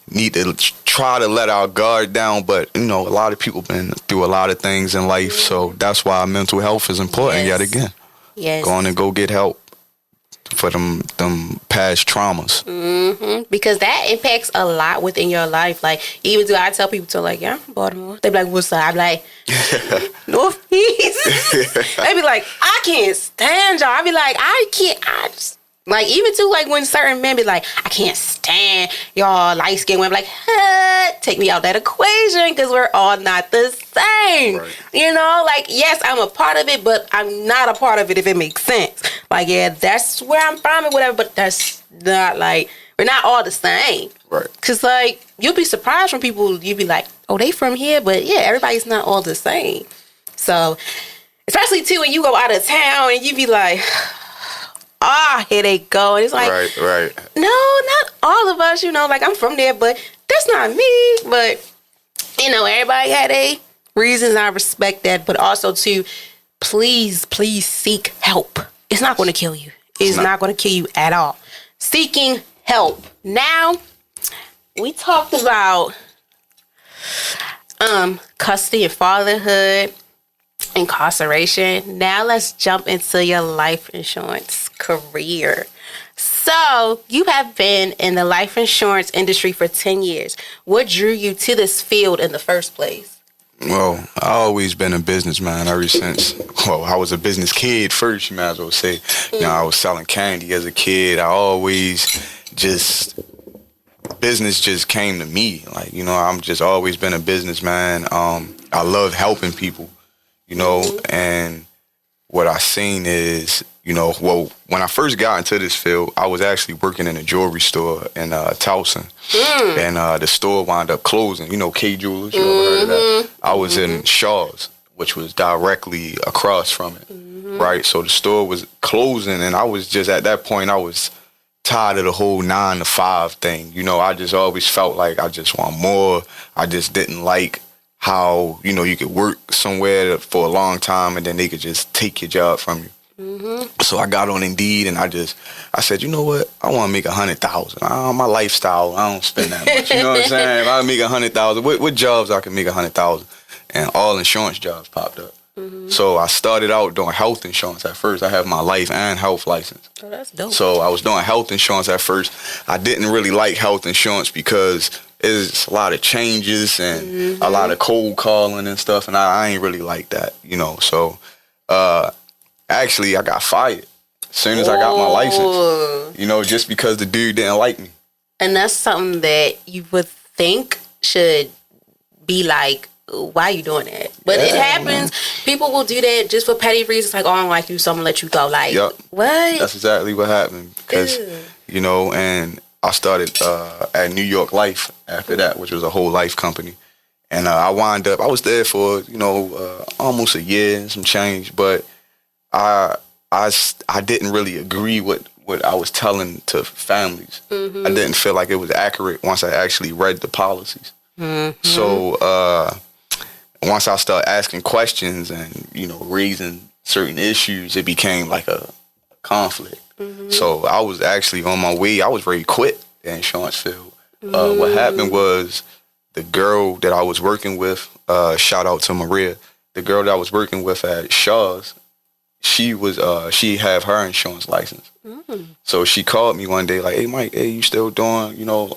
need to try to let our guard down, but a lot of people been through a lot of things in life, so that's why mental health is important. Yet again, go on and go get help for them past traumas, because that impacts a lot within your life. Like, even though I tell people to, like, yeah, I'm from Baltimore, they be like, what's up? I'm like, Northeast. They be like, I can't stand y'all. I be like, I just, like, even too, like, when certain men be like, I can't stand y'all light skinned women, like, take me out that equation, because we're all not the same. Right. Like, yes, I'm a part of it, but I'm not a part of it, if it makes sense. Like, yeah, that's where I'm from and whatever, but that's not, like, we're not all the same. Right. Because, like, you'll be surprised when people, you'll be like, oh, they from here, but yeah, everybody's not all the same. So, especially too when you go out of town and you be like, here they go. And it's like, right. No, not all of us, like, I'm from there, but that's not me. But, everybody had a reasons. I respect that. But also to please seek help. It's not going to kill you. It's not going to kill you at all. Seeking help. Now, we talked about custody and fatherhood, incarceration. Now let's jump into your life insurance career. So you have been in the life insurance industry for 10 years. What drew you to this field in the first place? Well, I always been a businessman ever since. Well, I was a business kid first. You might as well say. You know, I was selling candy as a kid. I always just business just came to me. Like, you know, I'm just always been a businessman. I love helping people. You know, and what I seen is, you know, well, when I first got into this field, I was actually working in a jewelry store in Towson. And the store wound up closing. You know, K Jewelers, you ever heard of that? I was in Shaw's, which was directly across from it, right? So the store was closing, and I was just, at that point, I was tired of the whole 9 to 5 thing. You know, I just always felt like I just want more. I just didn't like how, you know, you could work somewhere for a long time and then they could just take your job from you. So I got on Indeed and I said, you know what? I want to make 100,000. My lifestyle, I don't spend that much. You know what I'm saying? If I make 100,000, what jobs I can make 100,000? And all insurance jobs popped up. So I started out doing health insurance at first. I have my life and health license. Oh, that's dope. So I was doing health insurance at first. I didn't really like health insurance because it's a lot of changes and a lot of cold calling and stuff, and I ain't really like that, you know. So actually, I got fired as soon as I got my license, you know, just because the dude didn't like me. And that's something that you would think should be like, why are you doing that? But it happens. Man. People will do that just for petty reasons, like, oh, I don't like you, so I'm going to let you go. Like, what? That's exactly what happened. Because, you know, and I started at New York Life after that, which was a whole life company. And I was there for, you know, almost a year and some change. But I didn't really agree with what I was telling to families. I didn't feel like it was accurate once I actually read the policies. So once I started asking questions and, you know, raising certain issues, it became like a conflict. So I was actually on my way. I was ready to quit the insurance field. What happened was the girl that I was working with, shout out to Maria, the girl that I was working with at Shaw's, she had her insurance license. So she called me one day like, hey, Mike, hey, you still doing, you know,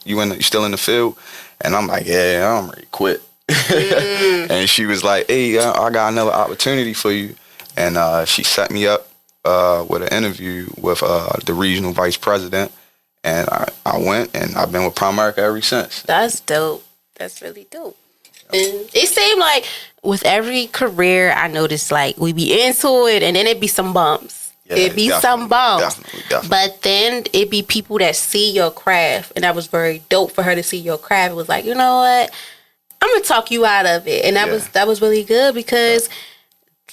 you still in the field? And I'm like, yeah, I'm ready to quit. And she was like, hey, I got another opportunity for you. And she set me up with an interview with the regional vice president. And I went, and I've been with Primerica ever since. That's dope. That's really dope. And it seemed like with every career, I noticed like we be into it, and then it be some bumps. Yeah, it be some bumps. Definitely. But then it be people that see your craft, and that was very dope for her to see your craft. It was like, you know what? I'm gonna talk you out of it, and that was really good because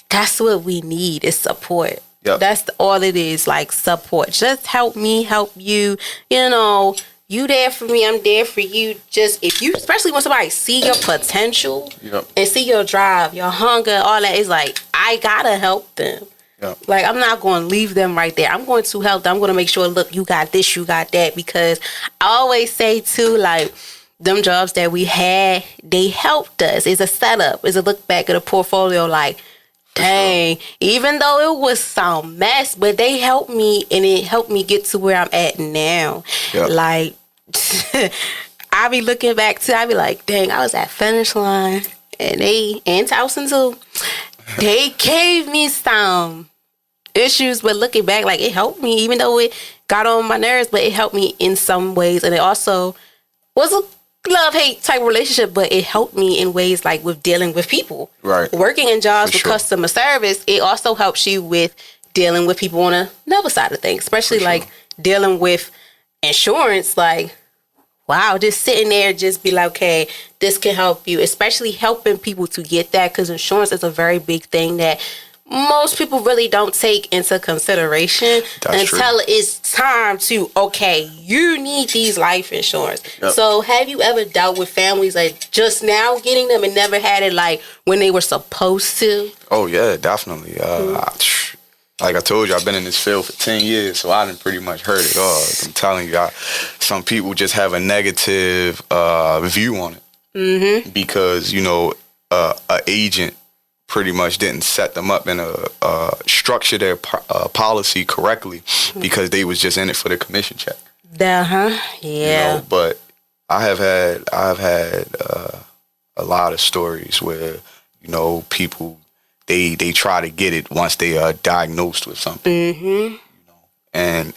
that's what we need is support. That's all it is, like support. Just help me, help you. You know, you there for me, I'm there for you. Just if you, especially when somebody see your potential and see your drive, your hunger, all that, is like I gotta help them. Like I'm not going to leave them right there. I'm going to help them. I'm going to make sure, look, you got this, you got that, because I always say too, like, them jobs that we had, they helped us. It's a setup. It's a look back at a portfolio like, dang, even though it was some mess, but they helped me, and it helped me get to where I'm at now. Like, I be looking back too, I be like, dang, I was at finish line, and Towson too, they gave me some issues, but looking back, like, it helped me, even though it got on my nerves, but it helped me in some ways, and it also was a love-hate type relationship, but it helped me in ways like with dealing with people. Right. Working in jobs with customer service, it also helps you with dealing with people on another side of things, especially like dealing with insurance. Like, wow, just sitting there, just be like, okay, this can help you, especially helping people to get that, because insurance is a very big thing that most people really don't take into consideration until it's time to, okay, you need these life insurance. So have you ever dealt with families like just now getting them and never had it like when they were supposed to? Oh, yeah, definitely. Like I told you, I've been in this field for 10 years, so I done pretty much heard it all. I'm telling you, some people just have a negative view on it because, you know, an agent pretty much didn't set them up in a structure their policy correctly because they was just in it for the commission check. Yeah. You know, but I've had a lot of stories where, people, they try to get it once they are diagnosed with something. Mm-hmm. And,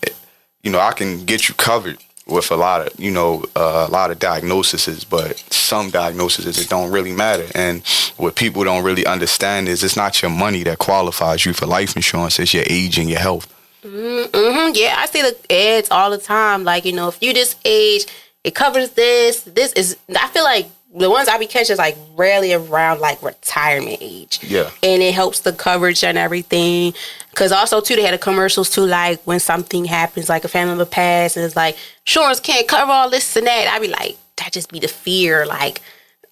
I can get you covered with a lot of diagnoses, but some diagnoses, it don't really matter. And what people don't really understand is it's not your money that qualifies you for life insurance, it's your age and your health. Mm-hmm. Yeah, I see the ads all the time. Like, if you this age, it covers this. This is, I feel like the ones I be catching is like rarely around like retirement age. Yeah. And it helps the coverage and everything. Because also, too, they had the commercials, too, like when something happens, like a family member pass, and it's like, insurance can't cover all this and that. I be like, that just be the fear, like,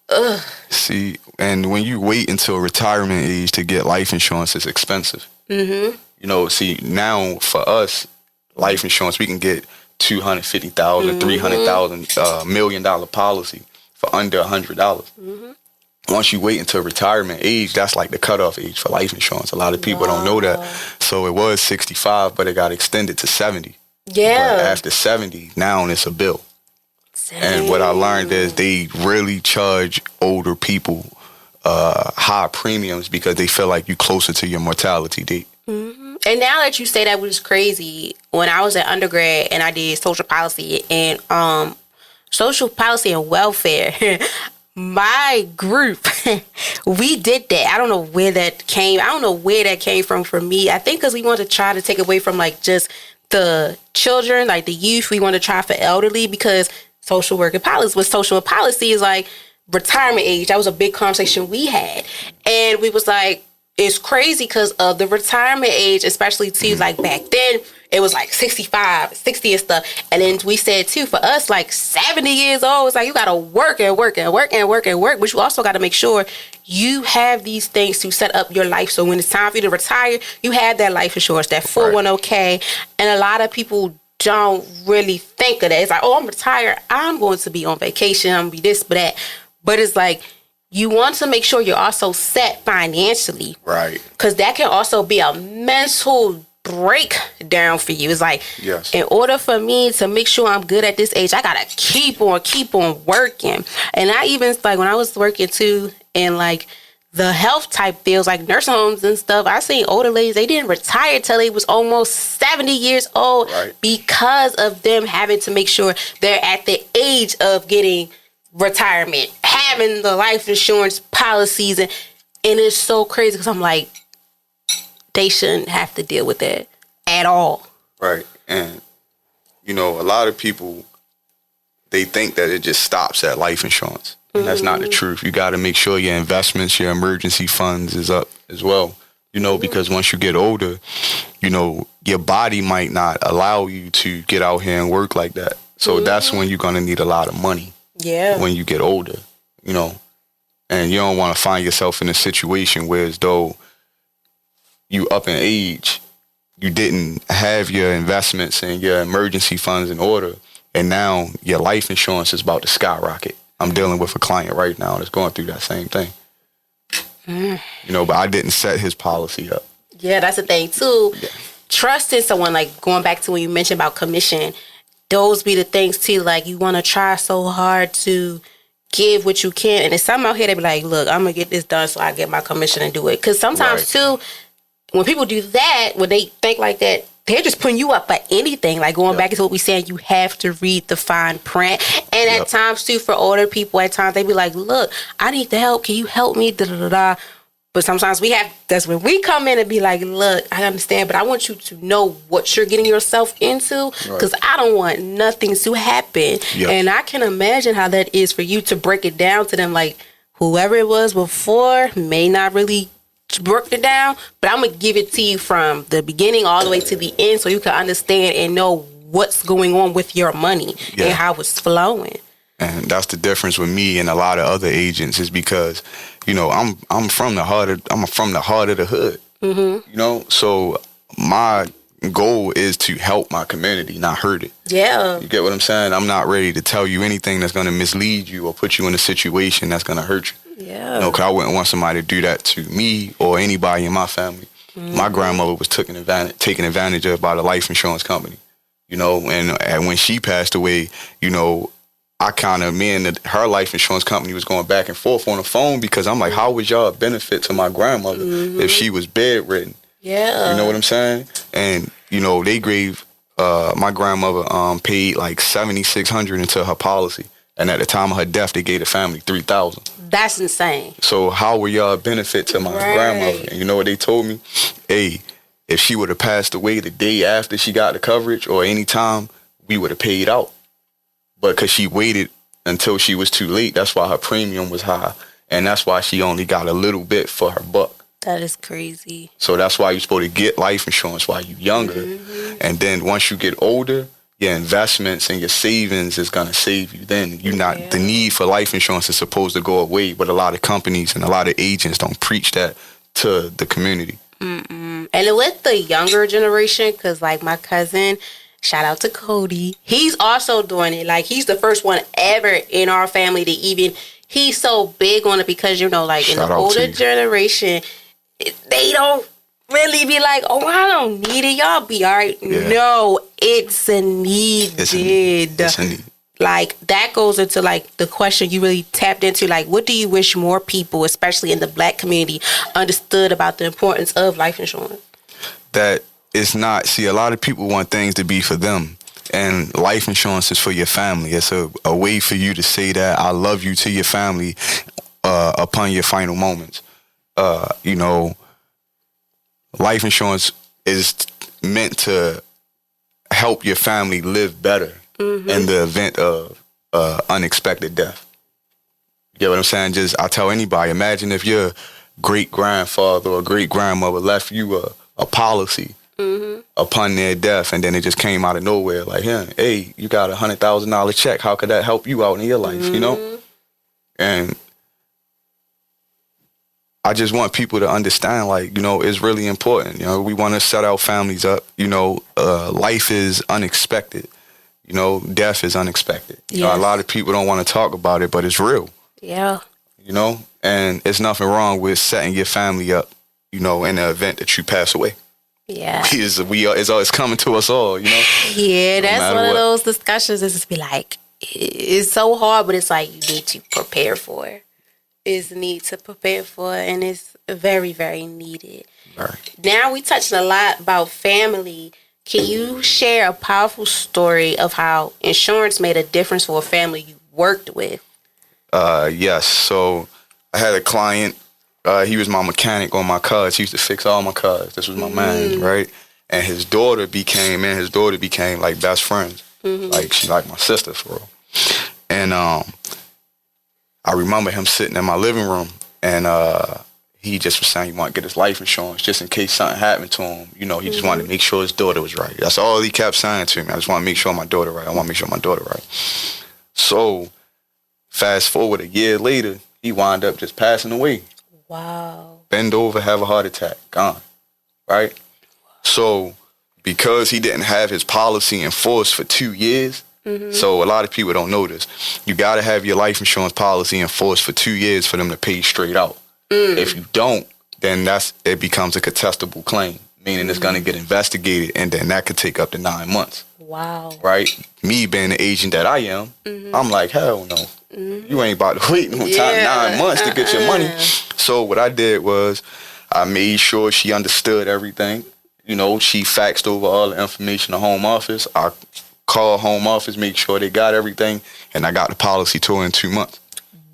ugh. See, and when you wait until retirement age to get life insurance, it's expensive. Mm-hmm. See, now for us, life insurance, we can get $250,000, $300,000, $1 million policy for under $100. Mm-hmm. Once you wait until retirement age, that's like the cutoff age for life insurance. A lot of people don't know that. So it was 65, but it got extended to 70. Yeah. But after 70, now it's a bill. Same. And what I learned is they really charge older people high premiums because they feel like you're closer to your mortality date. Mm-hmm. And now that you say that, was crazy. When I was at undergrad and I did social policy and welfare, my group, we did that. I don't know where that came from for me. I think because we wanted to try to take away from like just the children, like the youth. We want to try for elderly because social policy is like retirement age. That was a big conversation we had. And we was like, it's crazy because of the retirement age, especially too, like back then, it was like 65, 60 and stuff. And then we said too, for us, like 70 years old, it's like you got to work and work and work and work and work. But you also got to make sure you have these things to set up your life. So when it's time for you to retire, you have that life insurance, that 401k. And a lot of people don't really think of that. It's like, oh, I'm retired. I'm going to be on vacation. I'm going to be this, but that. But it's like, you want to make sure you're also set financially. Right. Because that can also be a mental breakdown for you. It's like, yes, in order for me to make sure I'm good at this age, I got to keep on working. And I even, like, when I was working, too, in, like, the health type fields, like nursing homes and stuff, I seen older ladies, they didn't retire till they was almost 70 years old. Right. Because of them having to make sure they're at the age of getting retirement, having the life insurance policies, and it's so crazy because I'm like, they shouldn't have to deal with that at all. Right. And a lot of people, they think that it just stops at life insurance. And that's not the truth. You got to make sure your investments, your emergency funds is up as well. Because once you get older, your body might not allow you to get out here and work like that. So that's when you're going to need a lot of money. Yeah. When you get older, and you don't want to find yourself in a situation where as though you up in age, you didn't have your investments and your emergency funds in order, and now your life insurance is about to skyrocket. I'm dealing with a client right now that's going through that same thing. But I didn't set his policy up. Yeah, that's the thing too. Yeah. Trusting someone, like going back to when you mentioned about commission, those be the things too. Like you want to try so hard to give what you can, and there's some out here that be like, "Look, I'm gonna get this done so I get my commission and do it." Because sometimes too, when people do that, when they think like that, they're just putting you up for anything. Like going back to what we said, you have to read the fine print. And at times too, for older people, at times they be like, "Look, I need the help. Can you help me?" Da da da da. But sometimes that's when we come in and be like, "Look, I understand, but I want you to know what you're getting yourself into because I don't want nothing to happen." Yep. And I can imagine how that is for you to break it down to them. Like whoever it was before may not really broke it down, but I'm going to give it to you from the beginning all the way to the end so you can understand and know what's going on with your money and how it's flowing. And that's the difference with me and a lot of other agents is because, I'm from the heart of the hood. Mm-hmm. So my goal is to help my community, not hurt it. Yeah. You get what I'm saying? I'm not ready to tell you anything that's going to mislead you or put you in a situation that's going to hurt you. Yeah. Because I wouldn't want somebody to do that to me or anybody in my family. Mm-hmm. My grandmother was taken advantage of by the life insurance company. And when she passed away, me and her life insurance company was going back and forth on the phone because I'm like, how would y'all a benefit to my grandmother if she was bedridden? Yeah. You know what I'm saying? And, you know, they gave my grandmother paid like $7,600 into her policy. And at the time of her death, they gave the family $3,000. That's insane. So how were y'all a benefit to my grandmother? And you know what they told me? Hey, if she would have passed away the day after she got the coverage or any time, we would have paid out. But because she waited until she was too late, that's why her premium was high. And that's why she only got a little bit for her buck. That is crazy. So that's why you're supposed to get life insurance while you're younger. And then once you get older, your investments and your savings is going to save you. Then you're not, the need for life insurance is supposed to go away. But a lot of companies and a lot of agents don't preach that to the community. And with the younger generation, because like my cousin, shout out to Cody, he's also doing it. Like he's the first one ever in our family to even, he's so big on it because, you know, like in the older generation, they don't really be like, oh, I don't need it. Y'all be all right. Yeah. No, it's a need. It's a need. Like that goes into like the question you really tapped into. Like, what do you wish more people, especially in the Black community, understood about the importance of life insurance? That it's not. See, a lot of people want things to be for them. And life insurance is for your family. It's a way for you to say that I love you to your family upon your final moments. You know, life insurance is meant to help your family live better in the event of unexpected death. You get what I'm saying? I tell anybody, imagine if your great-grandfather or great-grandmother left you a policy upon their death, and then it just came out of nowhere like, hey, you got $100,000 check. How could that help you out in your life, you know? And I just want people to understand, like, you know, it's really important. You know, we want to set our families up. You know, life is unexpected. You know, death is unexpected. Yes. You know, a lot of people don't want to talk about it, but it's real. Yeah. You know, and there's nothing wrong with setting your family up, you know, in the event that you pass away. Yeah. It's coming to us all, you know? Yeah, that's one of those discussions is just be like, it's so hard, but it's like you need to prepare for it. And it's very, very needed. Right. Now we touched a lot about family. Can you share a powerful story of how insurance made a difference for a family you worked with? Yes. So I had a client. He was my mechanic on my cars. He used to fix all my cars. This was my man, right? And his daughter became like best friends. Like she like my sister for real. And I remember him sitting in my living room, and he just was saying he wanted to get his life insurance just in case something happened to him. You know, he just wanted to make sure his daughter was right. That's all he kept saying to me. I just want to make sure my daughter right. I want to make sure my daughter right. So fast forward a year later, he wound up just passing away. Wow. Bend over, have a heart attack, gone. Right? So because he didn't have his policy in force for 2 years, so a lot of people don't know this. You got to have your life insurance policy in force for 2 years for them to pay straight out. If you don't, then it becomes a contestable claim, meaning it's going to get investigated, and then that could take up to 9 months. Wow. Right? Me being the agent that I am, I'm like, hell no. You ain't about to wait no time 9 months to get your money. So what I did was I made sure she understood everything. You know, she faxed over all the information to home office. I called home office, make sure they got everything, and I got the policy to her in 2 months.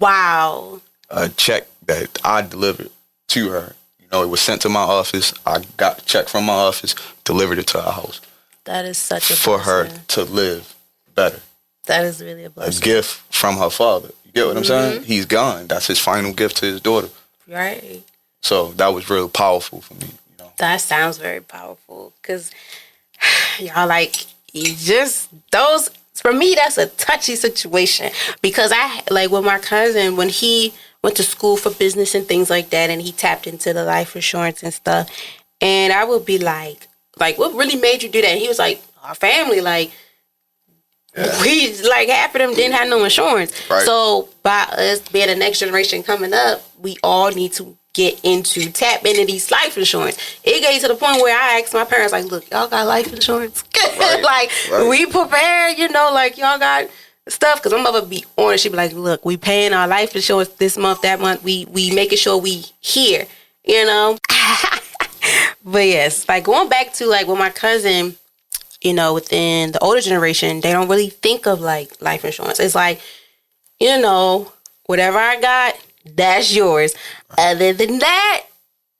Wow. A check that I delivered to her. You know, it was sent to my office. I got the check from my office, delivered it to her house. That is such a blessing. For her to live better. That is really a blessing. A gift from her father. You get what I'm saying? He's gone. That's his final gift to his daughter. Right. So that was real powerful for me. You know? That sounds very powerful. Because y'all like, just those, for me, that's a touchy situation. Because I, like with my cousin, when he went to school for business and things like that, and he tapped into the life insurance and stuff, and I would be like, what really made you do that? And he was like, our family, like, we, like, half of them didn't have no insurance. Right. So by us being the next generation coming up, we all need to tap into these life insurance. It got to the point where I asked my parents, like, look, y'all got life insurance? Right. We prepared, you know, like, y'all got stuff. Because my mother be on it. She be like, look, we paying our life insurance this month, that month. We making sure we here, you know? But yes, like going back to like with my cousin, you know, within the older generation, they don't really think of like life insurance. It's like, you know, whatever I got, that's yours. Other than that,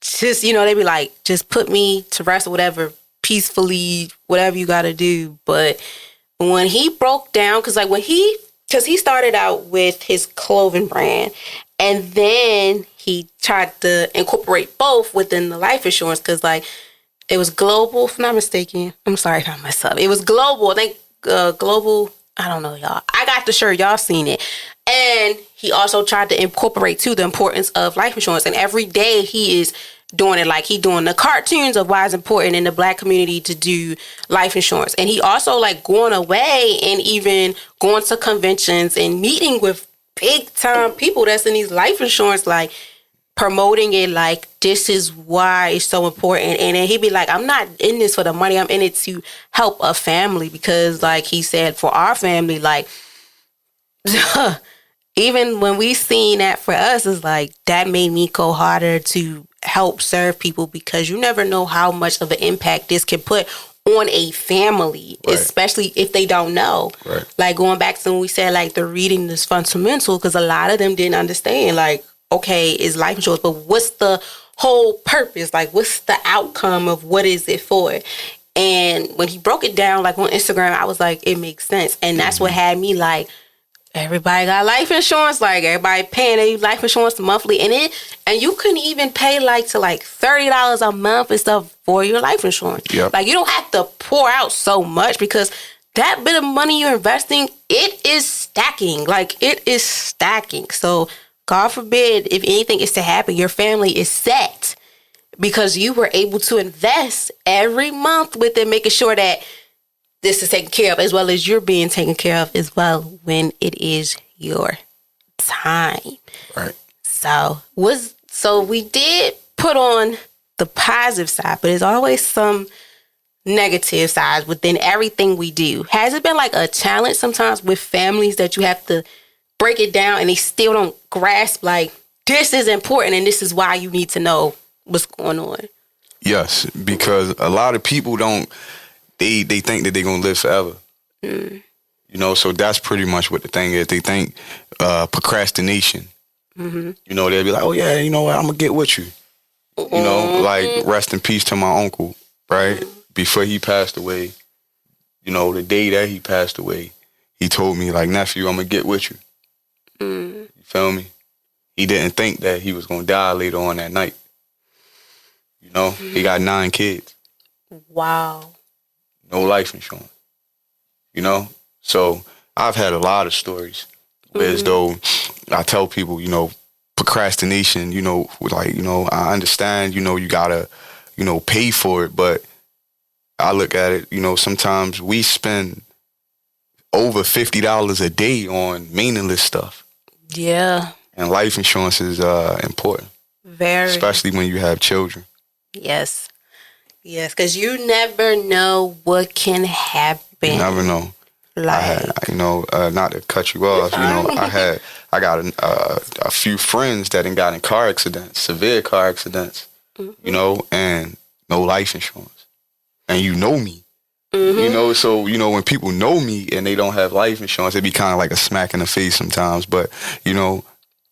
just, you know, they be like, just put me to rest or whatever, peacefully, whatever you got to do. But when he broke down, because he started out with his clothing brand, and then he tried to incorporate both within the life insurance, because like it was global, if I'm not mistaken. I'm sorry if I messed up. It was global. I think global. I don't know, y'all. I got the shirt. Y'all seen it. And he also tried to incorporate, too, the importance of life insurance. And every day he is doing it. Like, he doing the cartoons of why it's important in the Black community to do life insurance. And he also, like, going away and even going to conventions and meeting with big-time people that's in these life insurance, like, promoting it like this is why it's so important. And then he'd be like, I'm not in this for the money. I'm in it to help a family, because like he said, for our family, like even when we seen that for us, is like that made me go harder to help serve people, because you never know how much of an impact this can put on a family, right, especially if they don't know. Right. Like going back to when we said like the reading is fundamental, because a lot of them didn't understand like, okay, it's life insurance, but what's the whole purpose? Like, what's the outcome of what is it for? And when he broke it down, like on Instagram, I was like, it makes sense. And that's what had me like, everybody got life insurance. Like, everybody paying their life insurance monthly. And you couldn't even pay like to like $30 a month and stuff for your life insurance. Yep. Like, you don't have to pour out so much, because that bit of money you're investing, it is stacking. Like, it is stacking. So, God forbid, if anything is to happen, your family is set because you were able to invest every month with it, making sure that this is taken care of, as well as you're being taken care of as well when it is your time. Right. So we did put on the positive side, but there's always some negative sides within everything we do. Has it been like a challenge sometimes with families that you have to break it down and they still don't grasp like this is important and this is why you need to know what's going on? Yes, because a lot of people don't, they think that they're going to live forever. You know, so that's pretty much what the thing is. They think procrastination. You know, they'll be like, oh yeah, you know what, I'm going to get with you. You know, like rest in peace to my uncle, right? Before he passed away, you know, the day that he passed away, he told me like, nephew, I'm going to get with you. You feel me? He didn't think that he was going to die later on that night. You know, he got 9 kids. Wow. No life insurance. You know? So I've had a lot of stories where as though I tell people, you know, procrastination, you know, like, you know, I understand, you know, you got to, you know, pay for it. But I look at it, you know, sometimes we spend over $50 a day on meaningless stuff. Yeah. And life insurance is important. Very. Especially when you have children. Yes. Yes, because you never know what can happen. You never know. Like, not to cut you off, you know, I got a few friends that got in car accidents, severe car accidents, you know, and no life insurance. And you know me. You know, so, you know, when people know me and they don't have life insurance, it be kind of like a smack in the face sometimes. But, you know,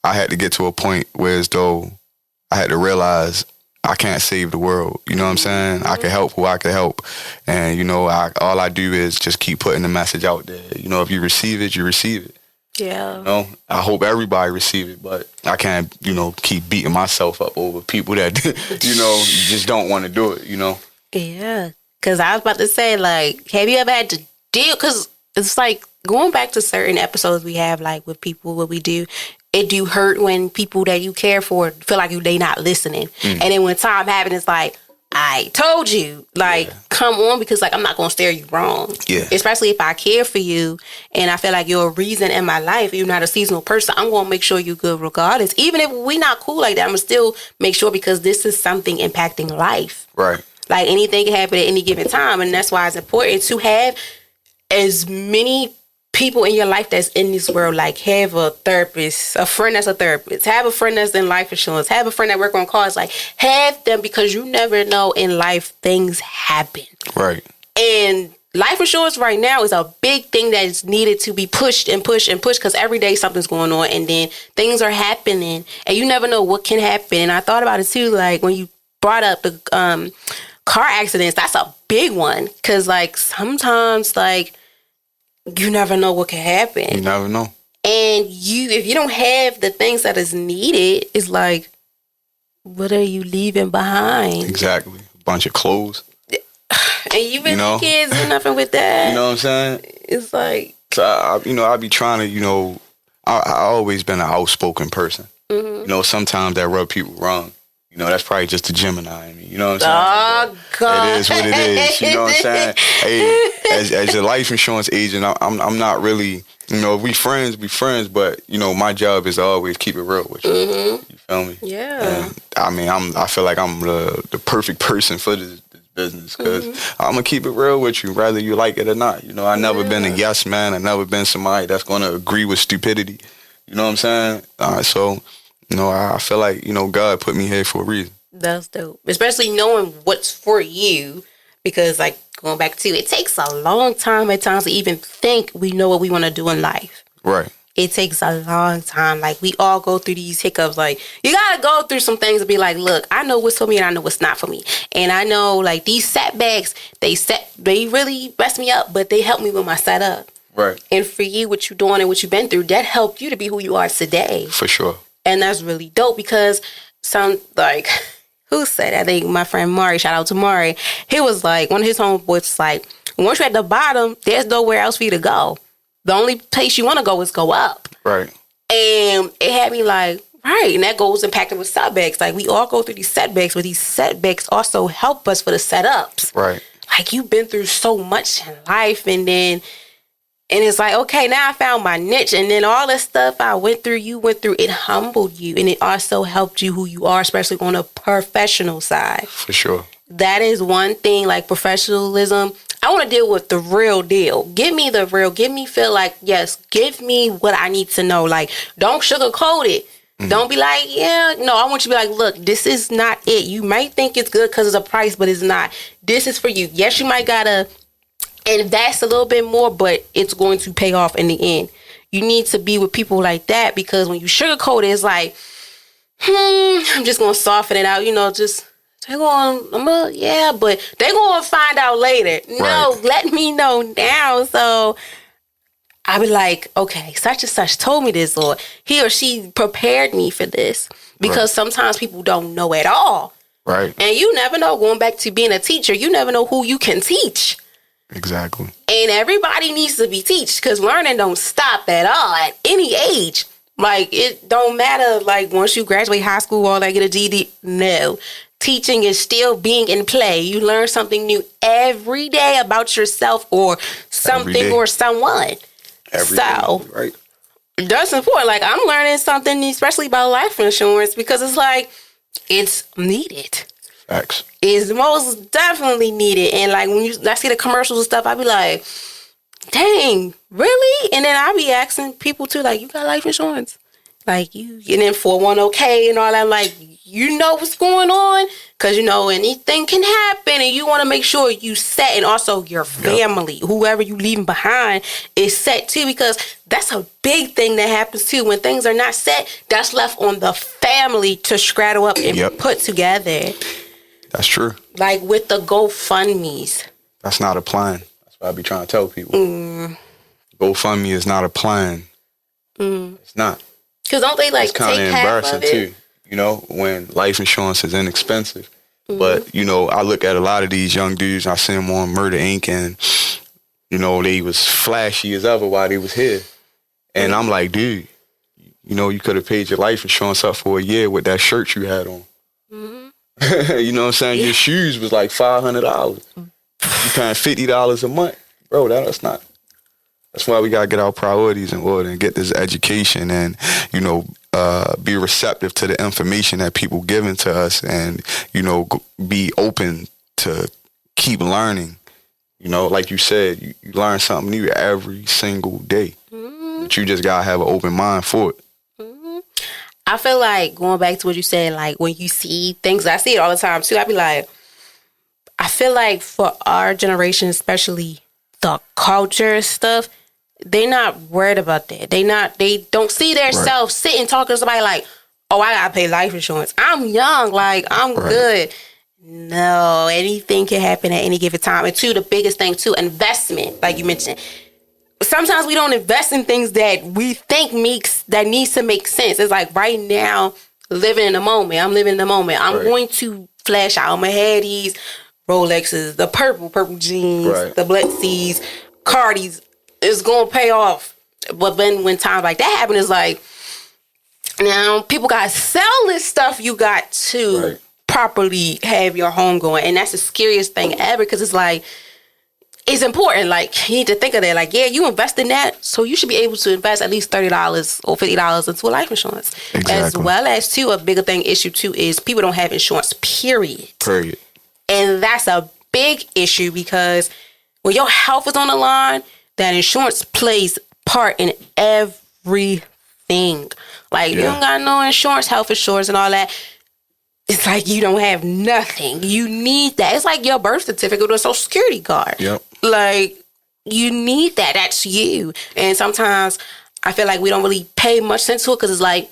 I had to get to a point where as though I had to realize I can't save the world. You know what I'm saying? I can help who I can help. And, you know, all I do is just keep putting the message out there. You know, if you receive it, you receive it. Yeah. You know, I hope everybody receive it, but I can't, you know, keep beating myself up over people that, you know, just don't want to do it, you know? Yeah. Because I was about to say, like, have you ever had to deal? Because it's like going back to certain episodes we have, like with people, what we do, it do hurt when people that you care for feel like they not listening. And then when time happens, it's like, I told you, like, come on, because like I'm not gonna steer you wrong. Yeah. Especially if I care for you and I feel like you're a reason in my life. You're not a seasonal person. I'm gonna make sure you're good regardless. Even if we not cool like that, I'm gonna still make sure, because this is something impacting life. Right. Like anything can happen at any given time, and that's why it's important to have as many people in your life that's in this world, like have a therapist, a friend that's a therapist, have a friend that's in life insurance, have a friend that work on cars, like have them, because you never know in life things happen. Right. And life insurance right now is a big thing that is needed to be pushed and pushed and pushed, because every day something's going on and then things are happening and you never know what can happen. And I thought about it too, like when you brought up the car accidents, that's a big one, because like sometimes like you never know what can happen. You never know. And if you don't have the things that is needed, it's like, what are you leaving behind? Exactly. A bunch of clothes. And you really can't do nothing with that. You know what I'm saying? It's like, so I be trying to, I always been an outspoken person. Mm-hmm. Sometimes that rub people wrong. That's probably just the Gemini in me. You know what I'm saying? Oh, God. It is what it is. You know what I'm saying? Hey, as a life insurance agent, I'm not really, if we friends, but, my job is to always keep it real with you. Mm-hmm. You feel me? Yeah. And, I feel like I'm the perfect person for this business, because I'm going to keep it real with you, whether you like it or not. I never been a yes man. I never been somebody that's going to agree with stupidity. You know what I'm saying? So... I feel like, God put me here for a reason. That's dope. Especially knowing what's for you, because like going back to, it takes a long time at times to even think we know what we want to do in life. Right. It takes a long time. Like we all go through these hiccups. Like you got to go through some things and be like, look, I know what's for me and I know what's not for me. And I know like these setbacks, they really messed me up, but they helped me with my setup. Right. And for you, what you're doing and what you've been through, that helped you to be who you are today. For sure. And that's really dope, because who said that? I think my friend Mari, shout out to Mari. He was like, one of his homeboys was like, once you're at the bottom, there's nowhere else for you to go. The only place you want to go is go up. Right. And it had me like, right. And that goes impacted with setbacks. Like we all go through these setbacks, but these setbacks also help us for the setups. Right. Like you've been through so much in life, and it's like, okay, now I found my niche. And then all the stuff I went through, you went through, it humbled you. And it also helped you who you are, especially on a professional side. For sure. That is one thing, like professionalism. I want to deal with the real deal. Give me the real. Give me feel like, yes, give me what I need to know. Like, don't sugarcoat it. Mm-hmm. Don't be like, yeah, no, I want you to be like, look, this is not it. You might think it's good because it's a price, but it's not. This is for you. Yes, you might gotta invest a little bit more, but it's going to pay off in the end. You need to be with people like that, because when you sugarcoat it, it's like, I'm just going to soften it out. They're going, yeah, but they're going to find out later. Right. No, let me know now. So I be like, okay, such and such told me this, or he or she prepared me for this, because sometimes people don't know at all. Right. And you never know, going back to being a teacher, you never know who you can teach. Exactly. And everybody needs to be taught, because learning don't stop at all at any age. Like, it don't matter, like, once you graduate high school or like get a GED. No. Teaching is still being in play. You learn something new every day about yourself or something or someone. Every day, right. That's important. Like, I'm learning something, especially about life insurance, because it's like, it's needed. Facts. Is most definitely needed. And like when I see the commercials and stuff, I be like, dang, really? And then I be asking people too, like, you got life insurance? Like, and then 401k and all that, like, you know what's going on? Because, anything can happen, and you want to make sure you set, and also your family, whoever you leaving behind, is set too, because that's a big thing that happens too. When things are not set, that's left on the family to scrattle up and put together. That's true. Like with the GoFundMes. That's not a plan. That's what I be trying to tell people. GoFundMe is not a plan. It's not. Because don't they like it's kind of embarrassing too, when life insurance is inexpensive. But, I look at a lot of these young dudes, and I see them on Murder Inc. and, they was flashy as ever while they was here. And I'm like, dude, you could have paid your life insurance up for a year with that shirt you had on. You know what I'm saying? Your shoes was like $500. You paying $50 a month. Bro, that's not. That's why we got to get our priorities in order and get this education and, be receptive to the information that people giving to us and, be open to keep learning You know, like you said, you learn something new every single day. But you just gotta have an open mind for it. I feel like going back to what you said, like when you see things, I see it all the time too. I be like, I feel like for our generation, especially the culture stuff, they not worried about that. They don't see themselves sitting talking to somebody like, oh, I gotta pay life insurance. I'm young, like I'm good. No, anything can happen at any given time. And two, the biggest thing too, investment, like you mentioned. Sometimes we don't invest in things that we think that needs to make sense. It's like right now, living in the moment. I'm living in the moment. I'm going to flash out. I'm gonna have these Rolexes, the purple jeans, the Bletzies, Cardis. It's gonna pay off. But then when times like that happen, it's like now people gotta sell this stuff. You got to properly have your home going, and that's the scariest thing ever because it's like. It's important. Like, you need to think of that. Like, yeah, you invest in that, so you should be able to invest at least $30 or $50 into a life insurance. Exactly. As well as, too, a bigger issue, too, is people don't have insurance, period. And that's a big issue because when your health is on the line, that insurance plays part in everything. Like, you don't got no insurance, health insurance and all that. It's like you don't have nothing. You need that. It's like your birth certificate or a social security card. Yep. Like, you need that. That's you. And sometimes I feel like we don't really pay much attention to it because it's like,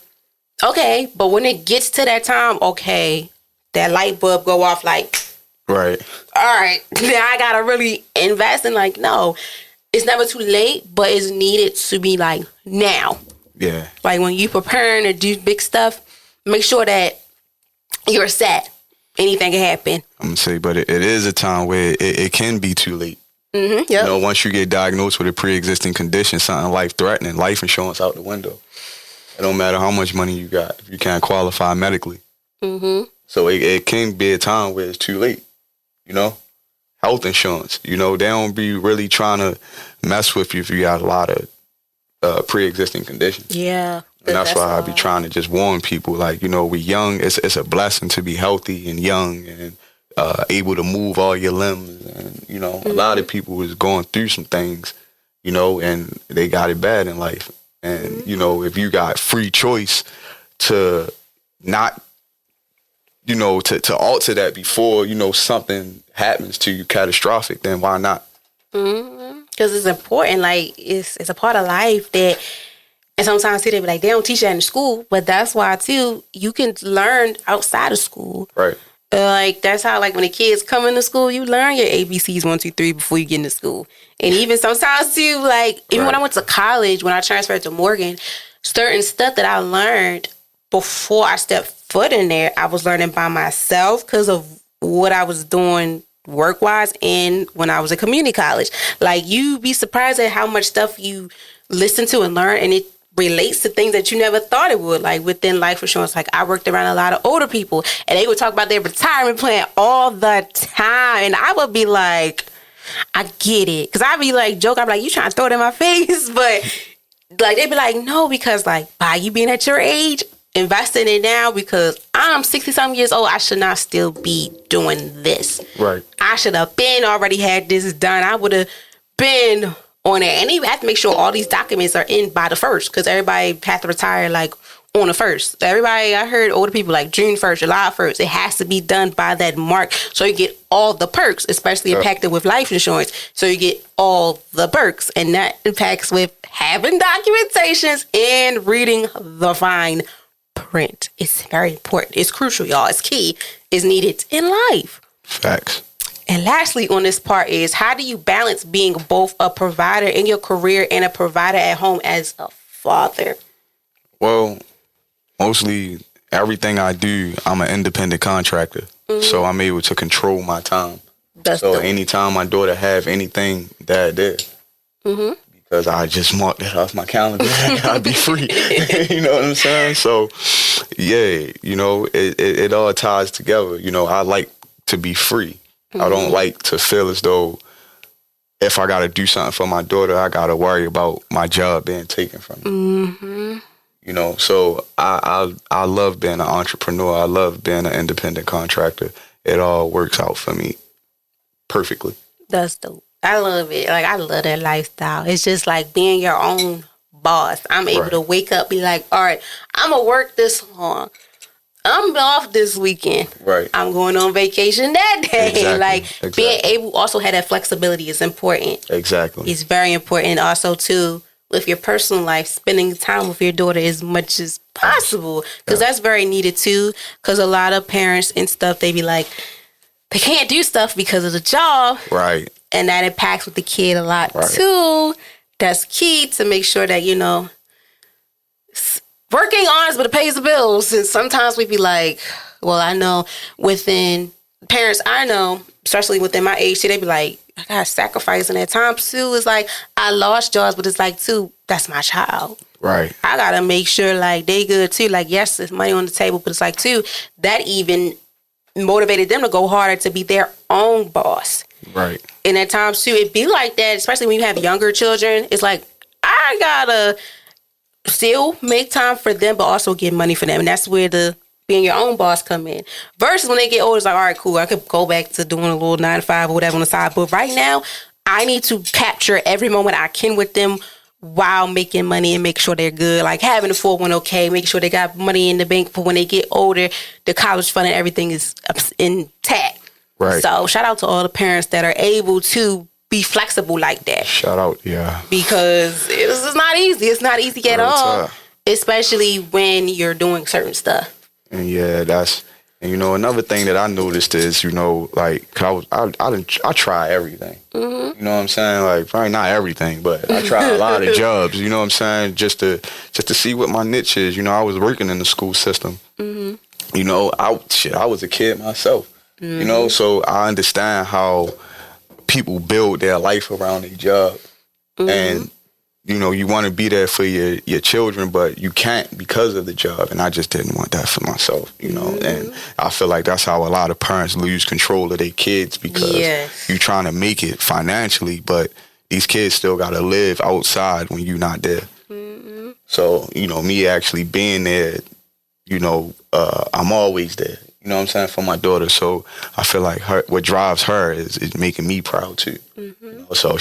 okay, but when it gets to that time, okay, that light bulb go off like, all right, now I got to really invest in like, no, it's never too late, but it's needed to be like now. Yeah. Like when you preparing to do big stuff, make sure that you're set. Anything can happen. I'm going to say, but it is a time where it can be too late. Yep. You know, once you get diagnosed with a pre-existing condition, something life-threatening, life insurance out the window. It don't matter how much money you got if you can't qualify medically. So it can be a time where it's too late. You know, health insurance. You know, they don't be really trying to mess with you if you got a lot of pre-existing conditions. Yeah. And that's why I be trying to just warn people, like, you know, we young. It's a blessing to be healthy and young and able to move all your limbs. And, you know, a lot of people is going through some things, you know, and they got it bad in life. And, you know, if you got free choice to not, you know, to alter that before, you know, something happens to you catastrophic, then why not? Because it's important. Like, it's a part of life that... And sometimes they be like, they don't teach that in school, but that's why too, you can learn outside of school. Right. Like, that's how, like, when the kids come into school, you learn your ABCs 1, 2, 3 before you get into school. And even sometimes too, like, even when I went to college, when I transferred to Morgan, certain stuff that I learned before I stepped foot in there, I was learning by myself because of what I was doing work-wise and when I was at community college. Like, you be surprised at how much stuff you listen to and learn, and it relates to things that you never thought it would, like within life insurance. Like, I worked around a lot of older people, and they would talk about their retirement plan all the time, and I would be like, I get it, because I'd be like, joke, I'd be like, you trying to throw it in my face, but like, they'd be like, no, because like, by you being at your age, investing it now, because I'm 60-something years old, I should not still be doing this. Right. I should have been already had this done. I would have been on it. And you have to make sure all these documents are in by the 1st, because everybody has to retire like on the 1st. Everybody, I heard older people like June 1st, July 1st. It has to be done by that mark so you get all the perks, especially impacted with life insurance. So you get all the perks, and that impacts with having documentations and reading the fine print. It's very important. It's crucial, y'all. It's key. It's needed in life. Facts. And lastly on this part is, how do you balance being both a provider in your career and a provider at home as a father? Well, mostly everything I do, I'm an independent contractor. So I'm able to control my time. So anytime my daughter have anything, Dad there. Because I just marked that off my calendar. I'd be free. You know what I'm saying? So, yeah, you know, it all ties together. You know, I like to be free. I don't like to feel as though if I got to do something for my daughter, I got to worry about my job being taken from me. You know, so I love being an entrepreneur. I love being an independent contractor. It all works out for me perfectly. That's dope. I love it. Like, I love that lifestyle. It's just like being your own boss. I'm able to wake up, be like, all right, I'm going to work this long. I'm off this weekend. Right. I'm going on vacation that day. Exactly. Like, being able also have that flexibility is important. Exactly. It's very important. Also, too, with your personal life, spending time with your daughter as much as possible. Because that's very needed, too. Because a lot of parents and stuff, they be like, they can't do stuff because of the job. Right. And that impacts with the kid a lot, too. That's key to make sure that, you know, working honest, but it pays the bills. And sometimes we be like, well, I know within parents I know, especially within my age, they be like, I got to sacrifice. And at times, too, it's like, I lost jobs, but it's like, too, that's my child. Right. I got to make sure, like, they good, too. Like, yes, there's money on the table, but it's like, too, that even motivated them to go harder to be their own boss. Right. And at times, too, it be like that, especially when you have younger children. It's like, I got to still make time for them, but also get money for them. And that's where the being your own boss come in. Versus when they get older, it's like, all right, cool, I could go back to doing a little 9 to 5 or whatever on the side. But right now, I need to capture every moment I can with them while making money and make sure they're good. Like having a 401k, making sure they got money in the bank for when they get older, the college fund and everything is intact. Right. So shout out to all the parents that are able to be flexible like that. Shout out, yeah. Because it's not easy. It's not easy at all. Especially when you're doing certain stuff. And yeah, and you know, another thing that I noticed is, you know, like, I try everything. Mm-hmm. You know what I'm saying? Like, probably not everything, but I try a lot of jobs, you know what I'm saying? Just to see what my niche is. You know, I was working in the school system. Mm-hmm. You know, I was a kid myself. Mm-hmm. You know, so I understand how people build their life around their job. Mm-hmm. And, you know, you want to be there for your children, but you can't because of the job. And I just didn't want that for myself, you know. Mm-hmm. And I feel like that's how a lot of parents lose control of their kids because you're trying to make it financially, but these kids still got to live outside when you're not there. Mm-hmm. So, you know, me actually being there, you know, I'm always there. You know what I'm saying, for my daughter. So I feel like what drives her is making me proud too. Mm-hmm. You know, so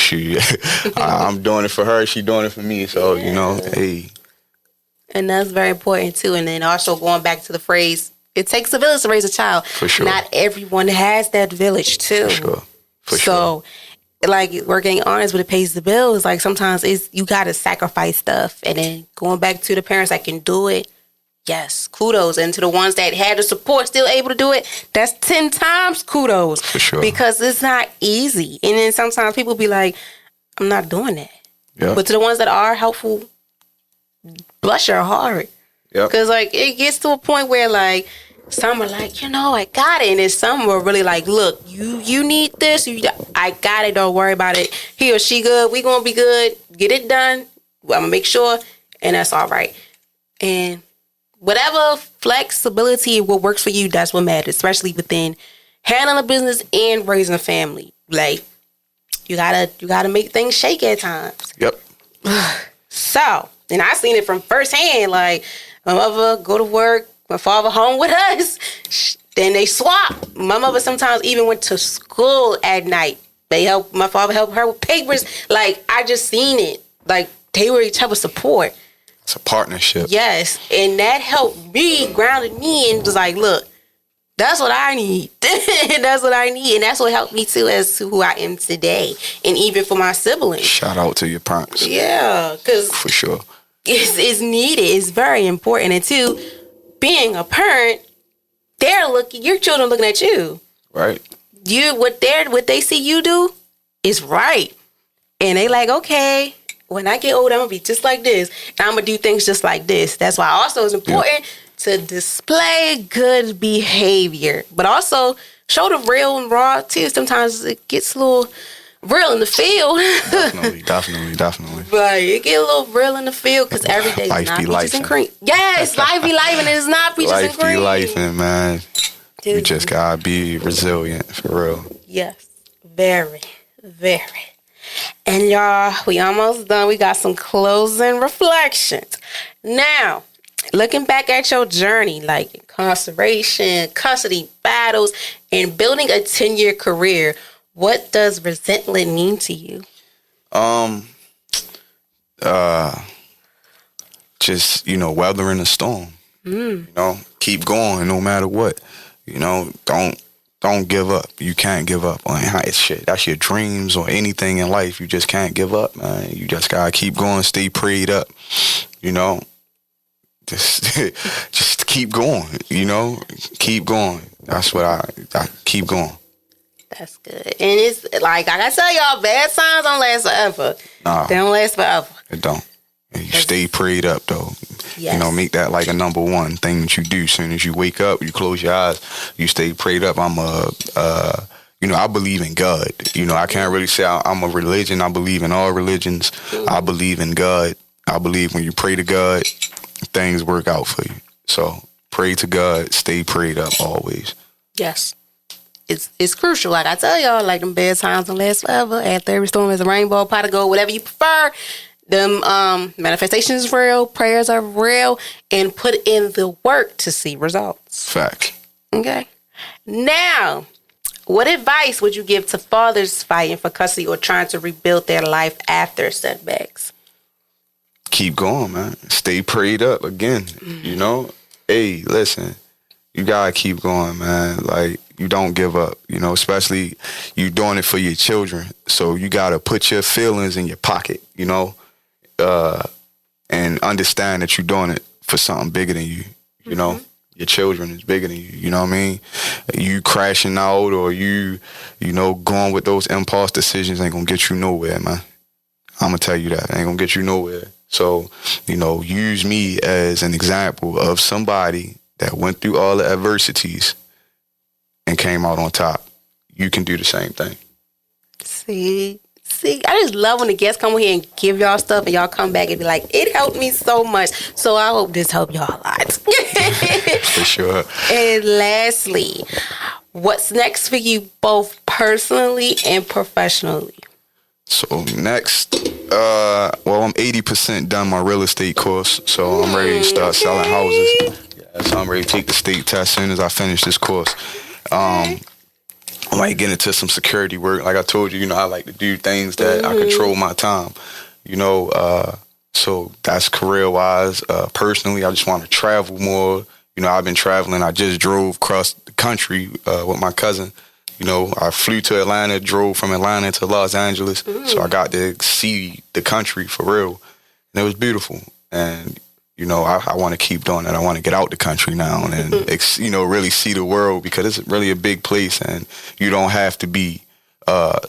I'm doing it for her. She's doing it for me. So, you know, hey. And that's very important too. And then also going back to the phrase, it takes a village to raise a child. For sure. Not everyone has that village too. For sure. Like, working honest, but it pays the bills. Like, sometimes you got to sacrifice stuff. And then going back to the parents that can do it, yes, kudos. And to the ones that had the support, still able to do it, that's 10 times kudos. For sure. Because it's not easy. And then sometimes people be like, I'm not doing that. Yep. But to the ones that are helpful, bless your heart. Because, like, it gets to a point where, like, some are like, you know, I got it. And then some are really like, look, you need this. I got it. Don't worry about it. He or she good. We going to be good. Get it done. I'm going to make sure. And that's all right. And whatever flexibility, what works for you, that's what matters, especially within handling a business and raising a family. Like, you gotta make things shake at times. Yep. So, and I seen it from firsthand. Like, my mother go to work, my father home with us. Then they swap. My mother sometimes even went to school at night. My father helped her with papers. Like, I just seen it. Like, they were each other's support. It's a partnership. Yes. And that helped me, grounded me, and was like, look, that's what I need. That's what I need. And that's what helped me, too, as to who I am today. And even for my siblings. Shout out to your parents. Yeah. Because for sure. It's needed. It's very important. And, too, being a parent, your children looking at you. Right. What they see you do is right. And they like, okay, when I get older, I'm going to be just like this. And I'm going to do things just like this. That's why also it's important to display good behavior. But also show the real and raw, too. Sometimes it gets a little real in the field. Definitely. But it get a little real in the field because every day is not peaches and cream. Yes, life be life and it's not peaches and cream. Life be life, man. Dude. You just got to be resilient, for real. Yes, very, very. And y'all, we almost done. We got some closing reflections. Now, looking back at your journey, like incarceration, custody battles, and building a 10-year career, What does resentment mean to you? Just, weathering the storm. Keep going no matter what. Don't give up. You can't give up on shit. That's your dreams or anything in life. You just can't give up, man. You just gotta keep going, stay prayed up. Just keep going. Keep going. That's what I keep going. That's good. And it's like I tell y'all, bad signs don't last forever. Nah, they don't last forever. It don't. And you stay prayed up though. Yes. Make that like a number one thing that you do. As soon as you wake up, you close your eyes, you stay prayed up. I believe in God. I can't really say I'm a religion. I believe in all religions. I believe in God. I believe when you pray to God, things work out for you. So pray to God, stay prayed up always. Yes. It's crucial. Like I tell y'all, like them bad times don't last forever. After every storm is a rainbow, pot of gold, whatever you prefer. Them manifestations is real, prayers are real, and put in the work to see results. Fact. Okay. Now, what advice would you give to fathers fighting for custody or trying to rebuild their life after setbacks? Keep going, man. Stay prayed up again. Hey, listen, you gotta keep going, man. Like, you don't give up, especially you doing it for your children. So you gotta put your feelings in your pocket, and understand that you're doing it for something bigger than you. Your children is bigger than you. You know what I mean? You crashing out or you going with those impulse decisions ain't gonna get you nowhere, man. I'm gonna tell you that. Ain't gonna get you nowhere. So, use me as an example of somebody that went through all the adversities and came out on top. You can do the same thing. See, I just love when the guests come here and give y'all stuff and y'all come back and be like, it helped me so much. So I hope this helped y'all a lot. For sure. And lastly, what's next for you both personally and professionally? So next, I'm 80% done my real estate course. So I'm ready to start selling houses. So I'm ready to take the state test as soon as I finish this course. I might get into some security work. Like I told you, I like to do things that I control my time. So that's career-wise. Personally, I just want to travel more. I've been traveling. I just drove across the country with my cousin. I flew to Atlanta, drove from Atlanta to Los Angeles. So I got to see the country for real. And it was beautiful. And I want to keep doing that. I want to get out the country now and really see the world, because it's really a big place and you don't have to be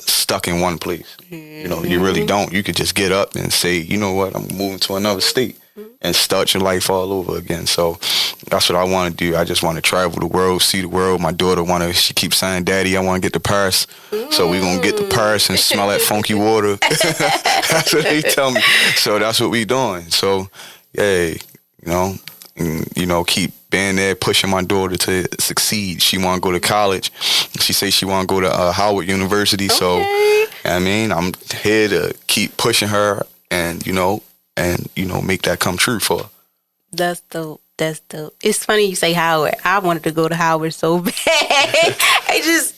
stuck in one place. You really don't. You could just get up and say, you know what, I'm moving to another state and start your life all over again. So that's what I want to do. I just want to travel the world, see the world. My daughter she keeps saying, Daddy, I want to get to Paris. So we're going to get to Paris and smell that funky water. That's what they tell me. So that's what we doing. So yeah, keep being there, pushing my daughter to succeed. She want to go to college. She say she want to go to Howard University. Okay. So, I'm here to keep pushing her and make that come true for her. That's dope. It's funny you say Howard. I wanted to go to Howard so bad.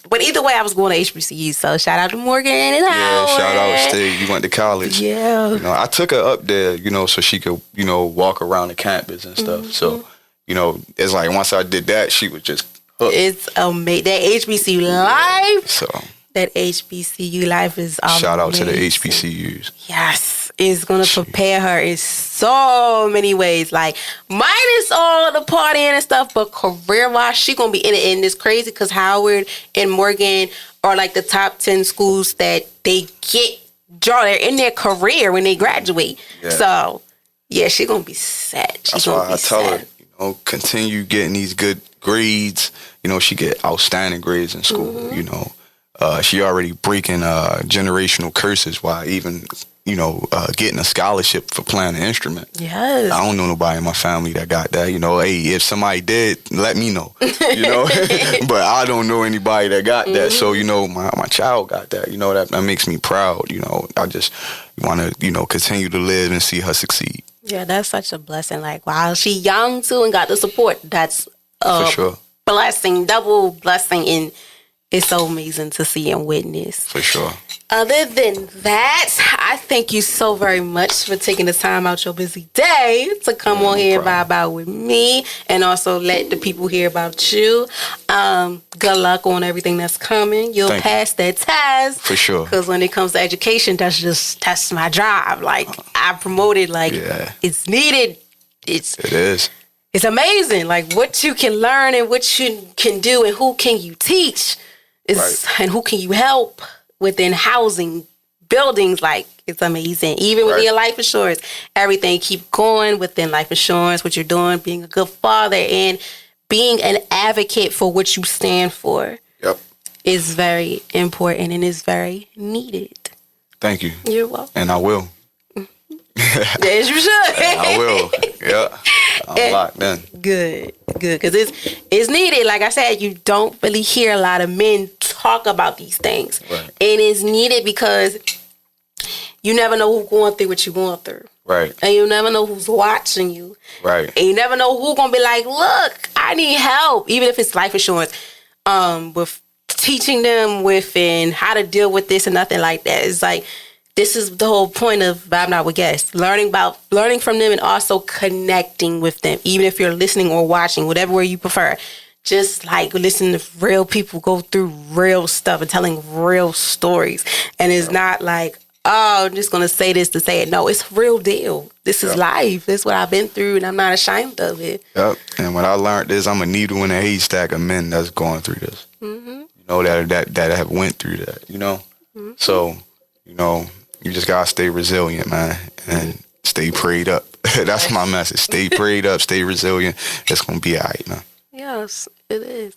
But either way, I was going to HBCU. So shout out to Morgan and Howard. Yeah, shout out State. You went to college. Yeah. I took her up there, so she could, walk around the campus and stuff. So, it's like once I did that, she was just hooked. It's amazing. That HBCU life. So that HBCU life is amazing. Shout out to the HBCUs. Yes. It's going to prepare her in so many ways. Like, minus all the partying and stuff, but career-wise, she's going to be in it. And it's crazy because Howard and Morgan are like the top 10 schools that they they're in their career when they graduate. Yeah. So, yeah, she's going to be set. That's why I tell her, continue getting these good grades. She get outstanding grades in school, She already breaking generational curses while even getting a scholarship for playing an instrument. Yes. I don't know nobody in my family that got that. Hey, if somebody did, let me know. But I don't know anybody that got that. So, my child got that. That makes me proud. I just want to, continue to live and see her succeed. Yeah, that's such a blessing. Like, while she young too and got the support, that's for sure. Blessing, double blessing. And it's so amazing to see and witness. For sure. Other than that, I thank you so very much for taking the time out your busy day to come on here and vibe out with me, and also let the people hear about you. Good luck on everything that's coming. You'll pass that test. For sure. Because when it comes to education, that's my job. Like, I promote it like it's needed. It is. It's amazing. Like, what you can learn and what you can do and who can you teach and who can you help within housing, buildings. Like, it's amazing. Even with your life insurance, everything keep going within life insurance, what you're doing, being a good father and being an advocate for what you stand for. Yep. Is very important and is very needed. Thank you. You're welcome. And I will. Yes, you should. I will. Yeah. I'm locked in. Good. Because it's needed. Like I said, you don't really hear a lot of men talk about these things. Right. And it's needed because you never know who's going through what you're going through. Right. And you never know who's watching you. Right. And you never know who's going to be like, look, I need help. Even if it's life insurance. With teaching them within how to deal with this and nothing like that. It's like, this is the whole point of Vibing Out with Guests. Learning from them and also connecting with them. Even if you're listening or watching, whatever way you prefer. Just like listening to real people go through real stuff and telling real stories. And it's not like, oh, I'm just going to say this to say it. No, it's real deal. This is life. This is what I've been through and I'm not ashamed of it. Yep. And when I learned this, I'm a needle in a haystack of men that's going through this. Mm-hmm. You know, that have went through that, you know? Mm-hmm. So, you know, you just got to stay resilient, man, and stay prayed up. That's my message. Stay prayed up, stay resilient. It's going to be all right, man. Yes, it is.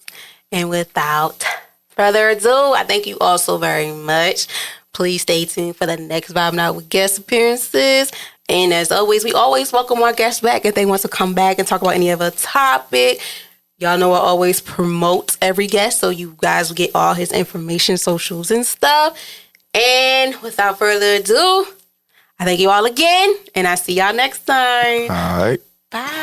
And without further ado, I thank you all so very much. Please stay tuned for the next Vibing Out with Guest appearances. And as always, we always welcome our guests back if they want to come back and talk about any other topic. Y'all know I always promote every guest, so you guys will get all his information, socials, and stuff. And without further ado, I thank you all again, and I see y'all next time. All right. Bye.